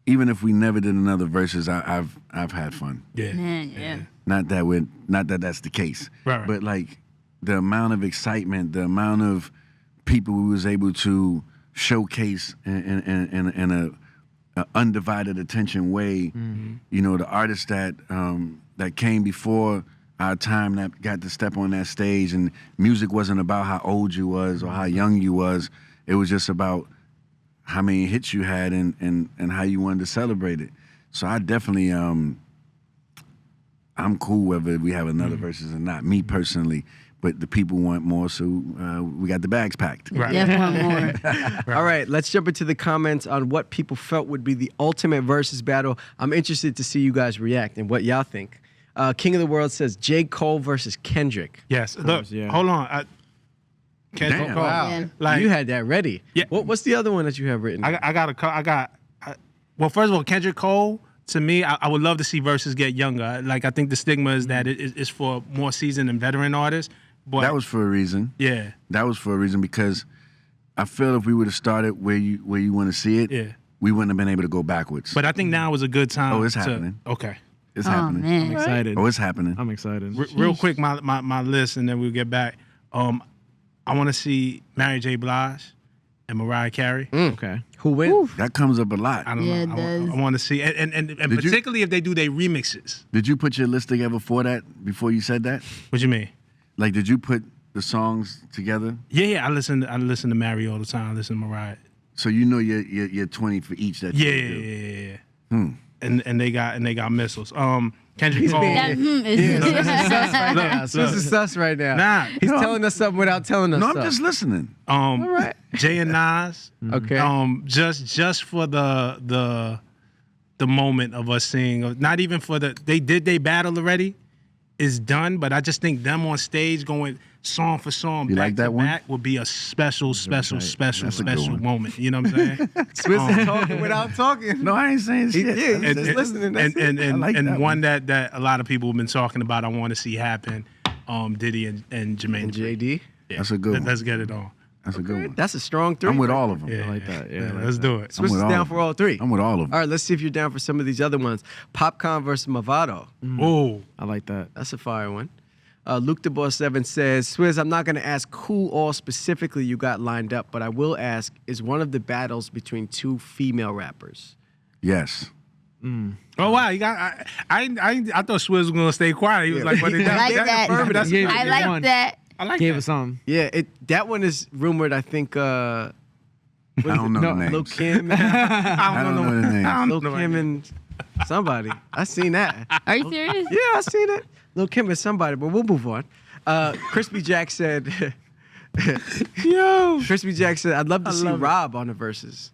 even if we never did another verses, I've had fun. Yeah. Man, yeah. Not that that's the case. Right. But like the amount of excitement, the amount of people we was able to showcase in a undivided attention way. You know, the artists that came before our time that got to step on that stage, and music wasn't about how old you was or how young you was. It was just about how many hits you had and how you wanted to celebrate it. So I definitely I'm cool whether we have another versus or not, me personally. But the people want more, so we got the bags packed. Right. Definitely more. All right, let's jump into the comments on what people felt would be the ultimate versus battle. I'm interested to see you guys react and what y'all think. King of the World says J. Cole versus Kendrick. Yes. Look, yeah. hold on. Kendrick Damn. Cole. Wow. Yeah. Like, You had that ready. Yeah. What's the other one that you have written? Well, first of all, Kendrick Cole, to me, I would love to see verses get younger. Like, I think the stigma is that it's for more seasoned and veteran artists. But That was for a reason. yeah. That was for a reason, because I feel if we would have started where you want to see it, Yeah. we wouldn't have been able to go backwards. But I think now is a good time. Oh, it's happening. Okay. It's Oh, happening. man. I'm excited. Oh, it's happening. I'm excited. Real quick, my list, and then we'll get back. I want to see Mary J. Blige and Mariah Carey. Okay. Who wins? That comes up a lot. I don't Yeah, know. it does. I want to see, and you- particularly if they do their remixes. Did you put your list together for that before you said that? What you mean? Like, did you put the songs together? Yeah. I listen to Mary all the time. I listen to Mariah. So you know you're 20 for each that Yeah. you do. And they got missiles. Kendrick He's Cole. being- That is Swizz is sus right now. Look. Swizz is sus right now. Nah. He's telling us something without telling us No, I'm something. just listening. right. Jay and Nas. Okay. Just for the moment of us seeing, not even for they did they battle already, is done. But I just think them on stage going song for song, You back like that to one? back, would be a special That's a good one. moment. You know what I'm saying? Swizz is talking without talking. No, I ain't saying shit. yeah, he's and, just listening. That's and, it. I like that one that a lot of people have been talking about. I want to see happen. Diddy and Jermaine. And JD. Yeah. That's a good one. Let's get it on. That's a good one. That's a strong three. I'm with all of them. Yeah, I like that. Yeah, I like let's that. do it. Swizz is with all down of for all three. I'm with all of them. All right, let's see if you're down for some of these other ones. Popcorn versus Movado. Oh, I like that. That's a fire one. Luke the Boss 7 says, Swizz, I'm not going to ask who all specifically you got lined up, but I will ask, is one of the battles between two female rappers? Yes. Oh wow, you got. I thought Swizz was gonna stay quiet. He was like, "But I like that. That's Yeah, I yeah. like that. I like Gave that. us something. Yeah, that one is rumored. I think. I don't know the names. Lil Kim. I don't know the names. Lil Kim and somebody. I seen that. Are you serious? Yeah, I seen it. Lil Kim and somebody, but we'll move on. Crispy Jack said. Yo, Crispy Jack said, "I'd love to see Rob on the Versus."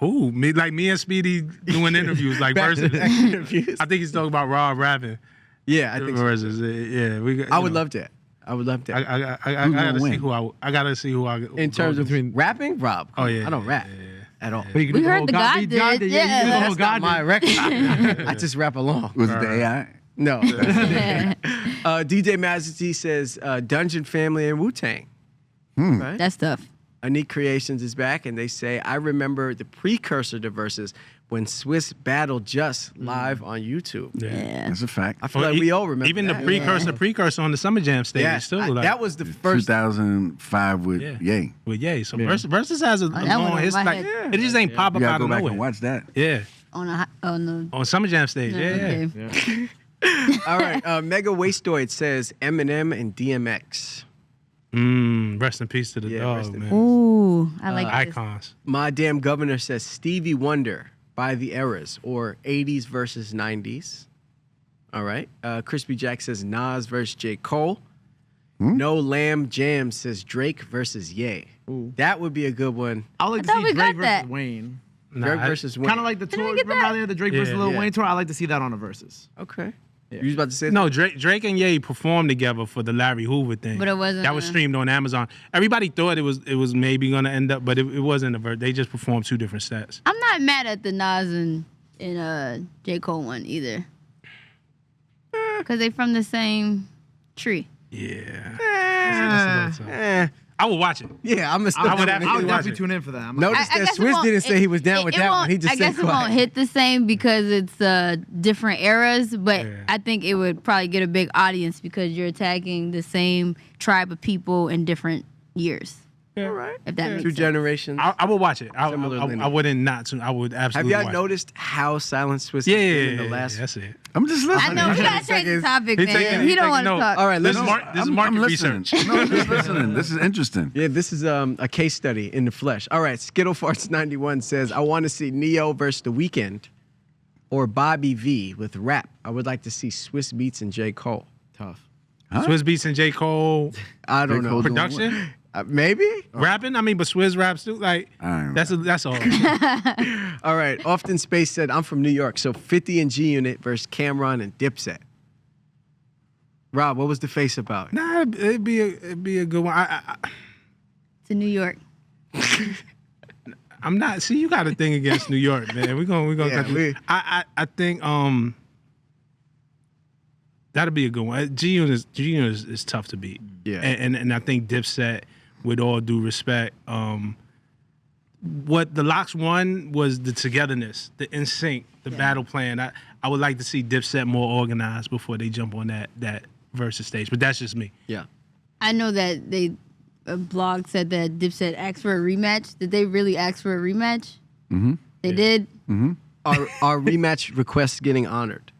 who me and Speedy doing interviews like versus. Interviews. I think he's talking about Rob rapping Yeah, I think so. versus. Yeah, we. I would love that. I would love that. I gotta see who I gotta see who I. In terms of rapping, Rob. Oh yeah, I don't rap at all. But you can We do the heard whole the guy beat did. did. Yeah, you do the that's whole Not God my did. record. I just rap along. Was it the AI? No. DJ Majesty says Dungeon Family and Wu-Tang. Right? That's tough. Anik Creations is back, and they say, I remember the precursor to Versus when Swizz battled Just live on YouTube. Yeah. That's a fact. I feel like we all remember even that. the precursor on the Summer Jam stage. Yeah, Still, like, that was the first. 2005 with Yeah. Ye. Well, yeah. So Versus has a that one long over history. my Like, head. it just ain't pop You up gotta out go of back nowhere. and watch that. Yeah, On the. on Summer Jam stage. Yeah. Okay. All right. Mega Wastoid says Eminem and DMX. Rest in peace to the Yeah, dog, rest in man. Ooh, I like this. Icons. My Damn Governor says Stevie Wonder by the Eras, or 80s versus 90s. All right. Crispy Jack says Nas versus J. Cole. No Lamb Jam says Drake versus Ye. That would be a good one. I would like I to thought see we got Drake versus that. Wayne. Drake versus Wayne. Kind of like the Didn't tour. we get Remember that? how they had the Drake Yeah, versus Lil yeah. Wayne tour? I like to see that on a versus. Okay. Yeah. You was about to say No, Drake and Ye performed together for the Larry Hoover thing. But it wasn't That was a- streamed on Amazon. Everybody thought it was maybe gonna end up, but it wasn't a verse. They just performed two different sets. I'm not mad at the Nas and J. Cole one either. Because they from the same tree. Yeah. Eh. I will watch it. Yeah, I'm gonna still I would I would watch definitely it. tune in for that. Notice I that guess it Swizz won't- didn't say he was down with it that one. won't- He just I said guess it won't quiet. hit the same because it's different eras, but Yeah. I think it would probably get a big audience because you're attacking the same tribe of people in different years. All right. If that makes Two sense. generations. I will watch it. I Similarly. wouldn't not to. I would Have absolutely y'all watch noticed how silent Swizz it. Yeah, has yeah, been in yeah, the last? that's it. I'm just I listening. know we gotta change the topic, He man. taking- He he don't want to taking talk. notes. All right, This let's. is market listening. research. No, I'm just listening. This is interesting. Yeah, this is a case study in the flesh. All right, Skittlefarts91 says, I want to see Neo versus The Weeknd or Bobby V with rap. I would like to see Swizz Beatz and J. Cole. Tough. Huh? Swizz Beatz and J. Cole I don't J. know. Cole doing production, Maybe? rapping. I mean, but Swizz raps too. Like I ain't that's all. All right, Often Space said, I'm from New York, so 50 and G Unit versus Cameron and Dipset. Rob, what was the face about? Nah, it'd be a good one. To New York. I'm not. See, you got a thing against New York, man. We're gonna. Yeah, I think that'll be a good one. G Unit is tough to beat. Yeah. and I think Dipset, with all due respect, what the Locks won was the togetherness, the in sync, the battle plan. I would like to see Dipset more organized before they jump on that versus stage. But that's just me. Yeah. I know that a blog said that Dipset asked for a rematch. Did they really ask for a rematch? Mm-hmm. They did? Mm-hmm. Are rematch requests getting honored?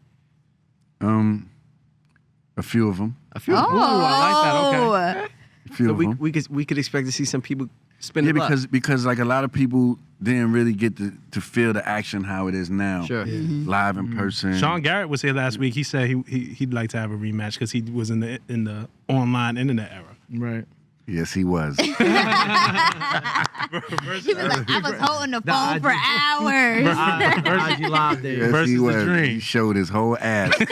A few of them. A few. Ooh, I like that. Okay. A few So of them. we could expect to see some people spin Yeah, the block. because like a lot of people didn't really get to feel the action how it is now. Sure. Live in person. Sean Garrett was here last week. He said he'd like to have a rematch because he was in the online internet era. Right. Yes, he was. He was like, I was holding the phone for hours. IG Live days. Yes, Versus he the was. Dream. He showed his whole ass. too.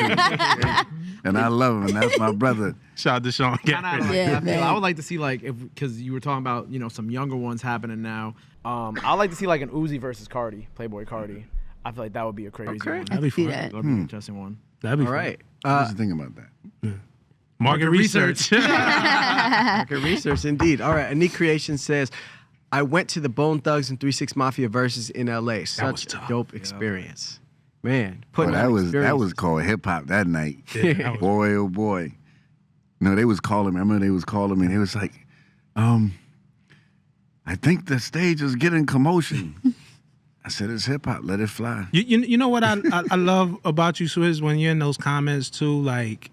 And I love him. And that's my brother. Shout out to Sean Kinda Garrett. like Yeah, that feel. man. I would like to see like because you were talking about some younger ones happening now. I'd like to see like an Uzi versus Cardi, Playboy Cardi. I feel like that would be a crazy Okay. one. That'd be see fun. that. That would be an interesting one. That'd be All fun. right. What you think about that? Market research. Market research, indeed. All right. Anik Creation says, I went to the Bone Thugs and 3 6 Mafia versus in LA. was Such a tough. dope experience. Man, Well, putting that on was experiences. called hip hop that night. Yeah, that was- Boy, oh boy. No, they was calling me. I remember they was calling me and it was like, I think the stage is getting commotion. I said, it's hip hop. Let it fly. You know what I love about you, Swizz, when you're in those comments too, like,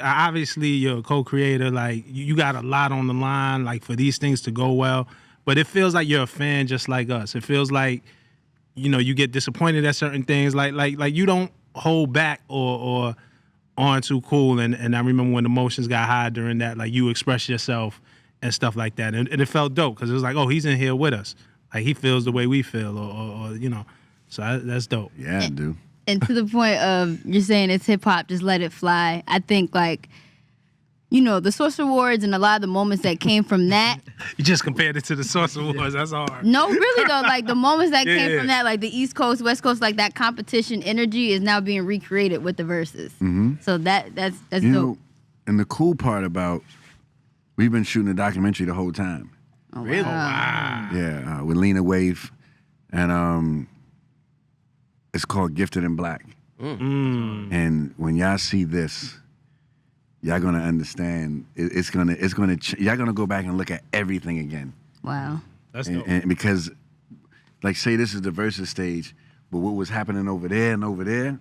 obviously you're a co-creator, like you got a lot on the line, like for these things to go well, but it feels like you're a fan just like us. It feels like, you get disappointed at certain things, like you don't hold back or aren't too cool. And I remember when emotions got high during that, like you express yourself and stuff like that, and it felt dope because it was like, oh, he's in here with us, like he feels the way we feel, or so that's dope. Yeah, I do. And to the point of you're saying it's hip hop, just let it fly. I think like, the Source Awards and a lot of the moments that came from that. You just compared it to the Source Awards. That's hard. No, really though, like the moments that came Yeah. from that, like the East Coast, West Coast, like that competition energy is now being recreated with the Verzuz. So that's You dope. know, and the cool part about, we've been shooting a documentary the whole time. Really? Wow. Yeah, with Lena Waithe, and it's called Gifted in Black. And when y'all see this, y'all gonna understand. It's gonna. Y'all gonna go back and look at everything again. Wow. That's dope. And because, like, say this is the Verzuz stage, but what was happening over there and over there,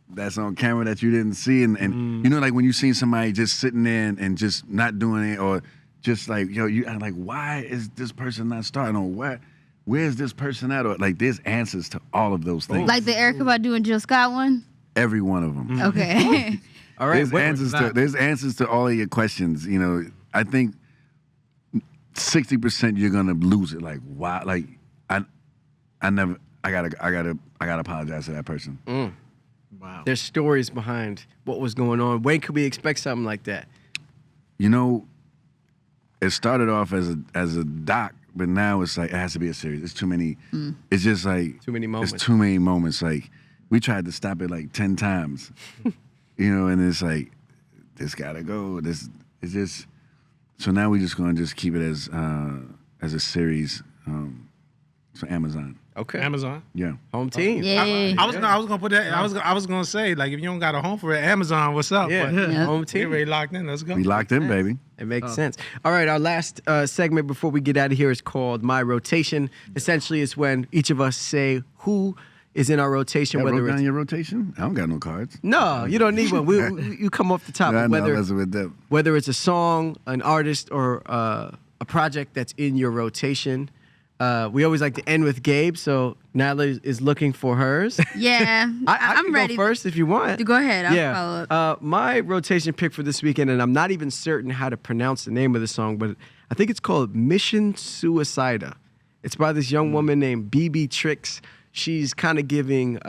that's on camera that you didn't see. And like when you seen somebody just sitting there and just not doing it, or just like, I'm like, why is this person not starting? Or where's this person at? Or like, there's answers to all of those things. Like the Erykah Badu and Jill Scott one? Every one of them. Okay. All right. There's answers to all of your questions. I think 60% you're gonna lose it. Like, why? Like, I gotta apologize to that person. Wow. There's stories behind what was going on. When could we expect something like that? It started off as a doc, but now it's like it has to be a series. It's too many. It's just like Too many moments. It's too many moments. Like, we tried to stop it like 10 times, and it's like, this gotta go. This is just. So now we're just gonna just keep it as a series for Amazon. Okay. Amazon. Yeah. Home team. Yay. I was gonna put that. I was gonna say, like, if you don't got a home for it, Amazon, what's up? Yeah. But Yeah. Home we team. already locked in. Let's go. We locked in, baby. It makes sense. All right, our last segment before we get out of here is called My Rotation. Essentially, it's when each of us say who is in our rotation, I whether wrote it's down your rotation. I don't got no cards. no, you don't need one. You come off the top. I know, whether messing with them. whether it's a song, an artist, or a project that's in your rotation. We always like to end with Gabe, so Nyla is looking for hers. Yeah. I I'm can ready. go first if you want. Go ahead. I'll follow up. My rotation pick for this weekend, and I'm not even certain how to pronounce the name of the song, but I think it's called Mission Suicida. It's by this young woman named BB Tricks. She's kind of giving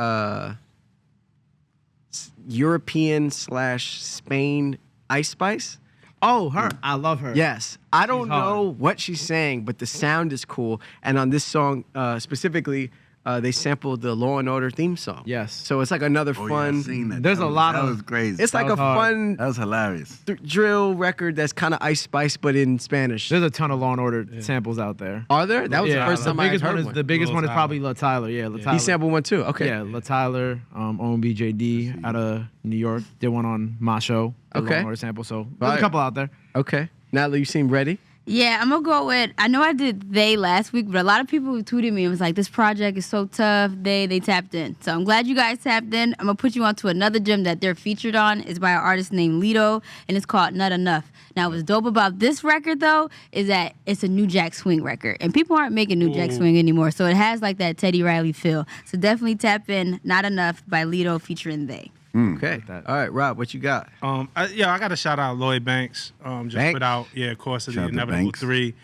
European/Spain Ice Spice. Oh, her. I love her. Yes. I don't hard. know what she's saying, but the sound is cool. And on this song specifically, they sampled the Law and Order theme song. Yes. So it's like another Oh, fun. yeah, I seen that. There's That a was- lot that of- was crazy. It's like That a was hard. fun That was hilarious. drill record that's kind of Ice Spice, but in Spanish. There's a ton of Law and Order samples out there. Are there? That was the first time I biggest heard one is one. the biggest Lil one is Tyler. probably La Tyler. Yeah, La Tyler. He sampled one too. Okay. Yeah, La Tyler, OMBJD out of New York. Did one on my show. The Law Okay. and Order sample. So there's Fire. a couple out there. Okay. Nyla, you seem ready? Yeah, I'm gonna go with. I know I did they last week, but a lot of people who tweeted me and was like, "This project is so tough." They tapped in, so I'm glad you guys tapped in. I'm gonna put you onto another gem that they're featured on. It's by an artist named Lido, and it's called Not Enough. Now, what's dope about this record though is that it's a New Jack Swing record, and people aren't making New Jack Swing anymore, so it has like that Teddy Riley feel. So definitely tap in. Not Enough by Lido featuring They. Okay. that. All right, Rob, what you got? I got to shout out Lloyd Banks. Just Banks? put out, Course of Shout the out to Inevitable Banks. 3.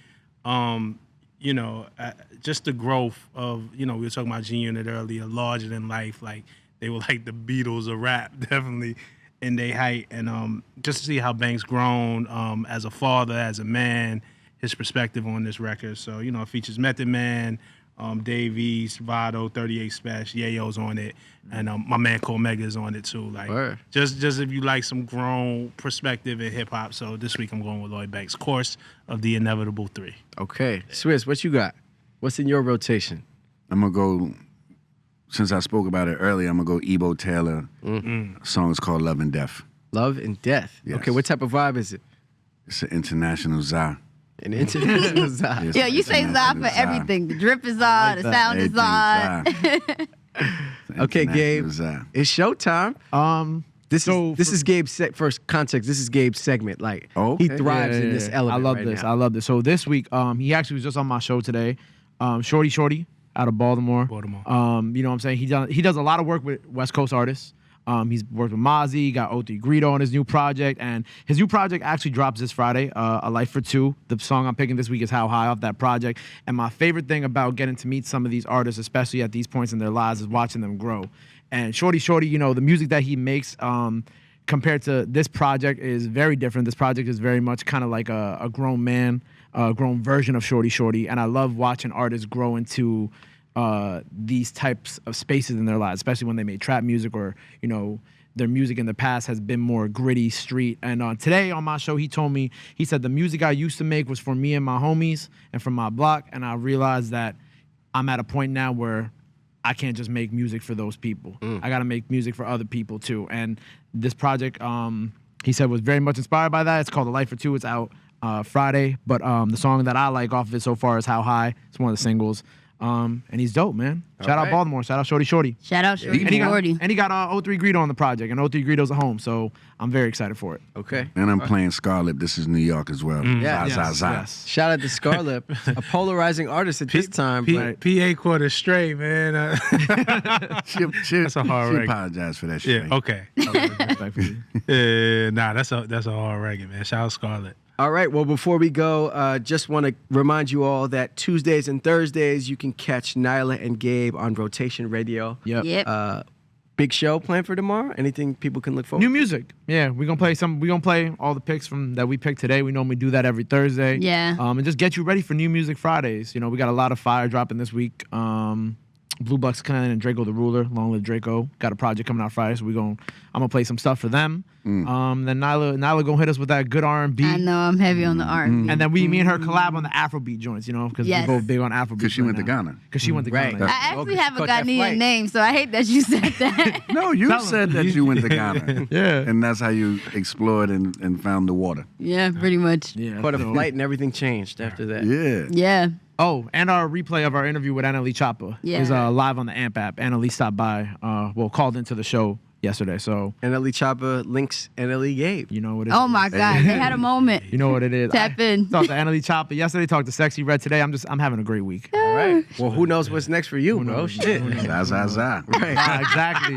Just the growth of, we were talking about G-Unit earlier, larger than life. Like, they were like the Beatles of rap, definitely, in their height. And just to see how Banks grown as a father, as a man, his perspective on this record. So, it features Method Man, Dave East, Vado, 38 Special, Yayo's on it, and my man Cormega's on it too. Like, Word. just if you like some grown perspective in hip hop. So this week I'm going with Lloyd Banks' Course of the Inevitable 3. Okay. Swizz, what you got? What's in your rotation? I'm gonna go. Since I spoke about it earlier, I'm gonna go Ebo Taylor. Song is called Love and Death. Love and Death. Yes. Okay, what type of vibe is it? It's an international za. An international Za. Yes, Yo, you say Za for Za. everything. The drip is on, the sound is on. Okay, Gabe, International Za. it's showtime. This So is Gabe's first context. This is Gabe's segment. Like Okay. he thrives in this element. I love right this. now. I love this. So this week, he actually was just on my show today. Shorty out of Baltimore. Baltimore. You know what I'm saying? He does a lot of work with West Coast artists. He's worked with Mozzie, got O3 Greedo on his new project, and his new project actually drops this Friday, A Life for Two. The song I'm picking this week is How High off that project. And my favorite thing about getting to meet some of these artists, especially at these points in their lives, is watching them grow. And Shorty, you know, the music that he makes compared to this project is very different. This project is very much kind of like a grown man, a grown version of Shorty. And I love watching artists grow into these types of spaces in their lives, especially when they made trap music or, you know, their music in the past has been more gritty street. And today on my show, he said the music I used to make was for me and my homies and from my block. And I realized that I'm at a point now where I can't just make music for those people. I got to make music for other people too. And this project, he said, was very much inspired by that. It's called A Life for Two. It's out Friday. But the song that I like off of it so far is How High. It's one of the singles. And he's dope, man. Shout out Baltimore. Shout out Shorty. Shout out Shorty. And he got O3 Greedo on the project, and O3 Greedo's at home, so I'm very excited for it. Okay. And I'm playing Scarlett. This is New York as well. Yeah. Za, za, za. Yes. Shout out to Scarlett, a polarizing artist at this time. but PA quarter straight, man. That's a hard She record. apologized for that shit. Yeah, okay. Respectfully. Nah, that's a hard record, man. Shout out Scarlett. All right. Well, before we go, just want to remind you all that Tuesdays and Thursdays you can catch Nyla and Gabe on Rotation Radio. Yep. Big show planned for tomorrow. Anything people can look forward New to? music. Yeah, we're gonna play all the picks from that we picked today. We normally do that every Thursday. Yeah. And just get you ready for New Music Fridays. You know, we got a lot of fire dropping this week. Blue Bucks Clan and Draco the Ruler, Long Live Draco, got a project coming out Friday, so I'm gonna play some stuff for them. Then Nyla gonna hit us with that good R&B. I know I'm heavy on the R&B. And then me and her collab on the Afrobeat joints, you know, because Yes. we're both big on Afrobeat. Because she went to Ghana. Because she went to Right. Ghana. I actually have a caught that Ghanaian flight. name, so I hate that you said that. No, you said that you went to Ghana. Yeah. And that's how you explored and found the water. Yeah, pretty much. Yeah. Caught a so- flight and everything changed after that. Yeah. Yeah. Oh, and our replay of our interview with Annalie Choppa Yeah. is live on the AMP app. Annalie stopped by, called into the show yesterday, so NLE Choppa links NLE Gabe. you know what it is. Oh my God, they had a moment. You know what it is. Tap in. Talked to Annalie Choppa yesterday, talked to Sexy Red today. I'm having a great week. All right. Well, who knows what's next for you, bro? Shit. Za, za, za. Right. Exactly.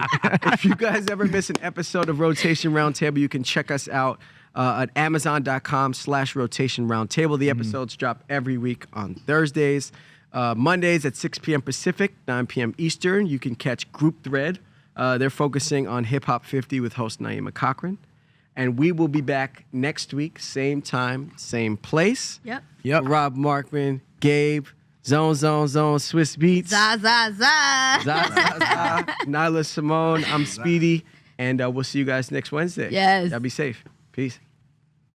If you guys ever miss an episode of Rotation Roundtable, you can check us out at Amazon.com/Rotation Roundtable. The episodes drop every week on Thursdays. Mondays at 6 p.m. Pacific, 9 p.m. Eastern. You can catch Group Thread. They're focusing on Hip Hop 50 with host Naima Cochran. And we will be back next week, same time, same place. Yep. Yep. Rob Markman, Gabe, Zone, Swizz Beatz. Za, za, za. Za, za, za. Nyla, Symone, I'm Speedy. And we'll see you guys next Wednesday. Yes. Y'all be safe. Peace.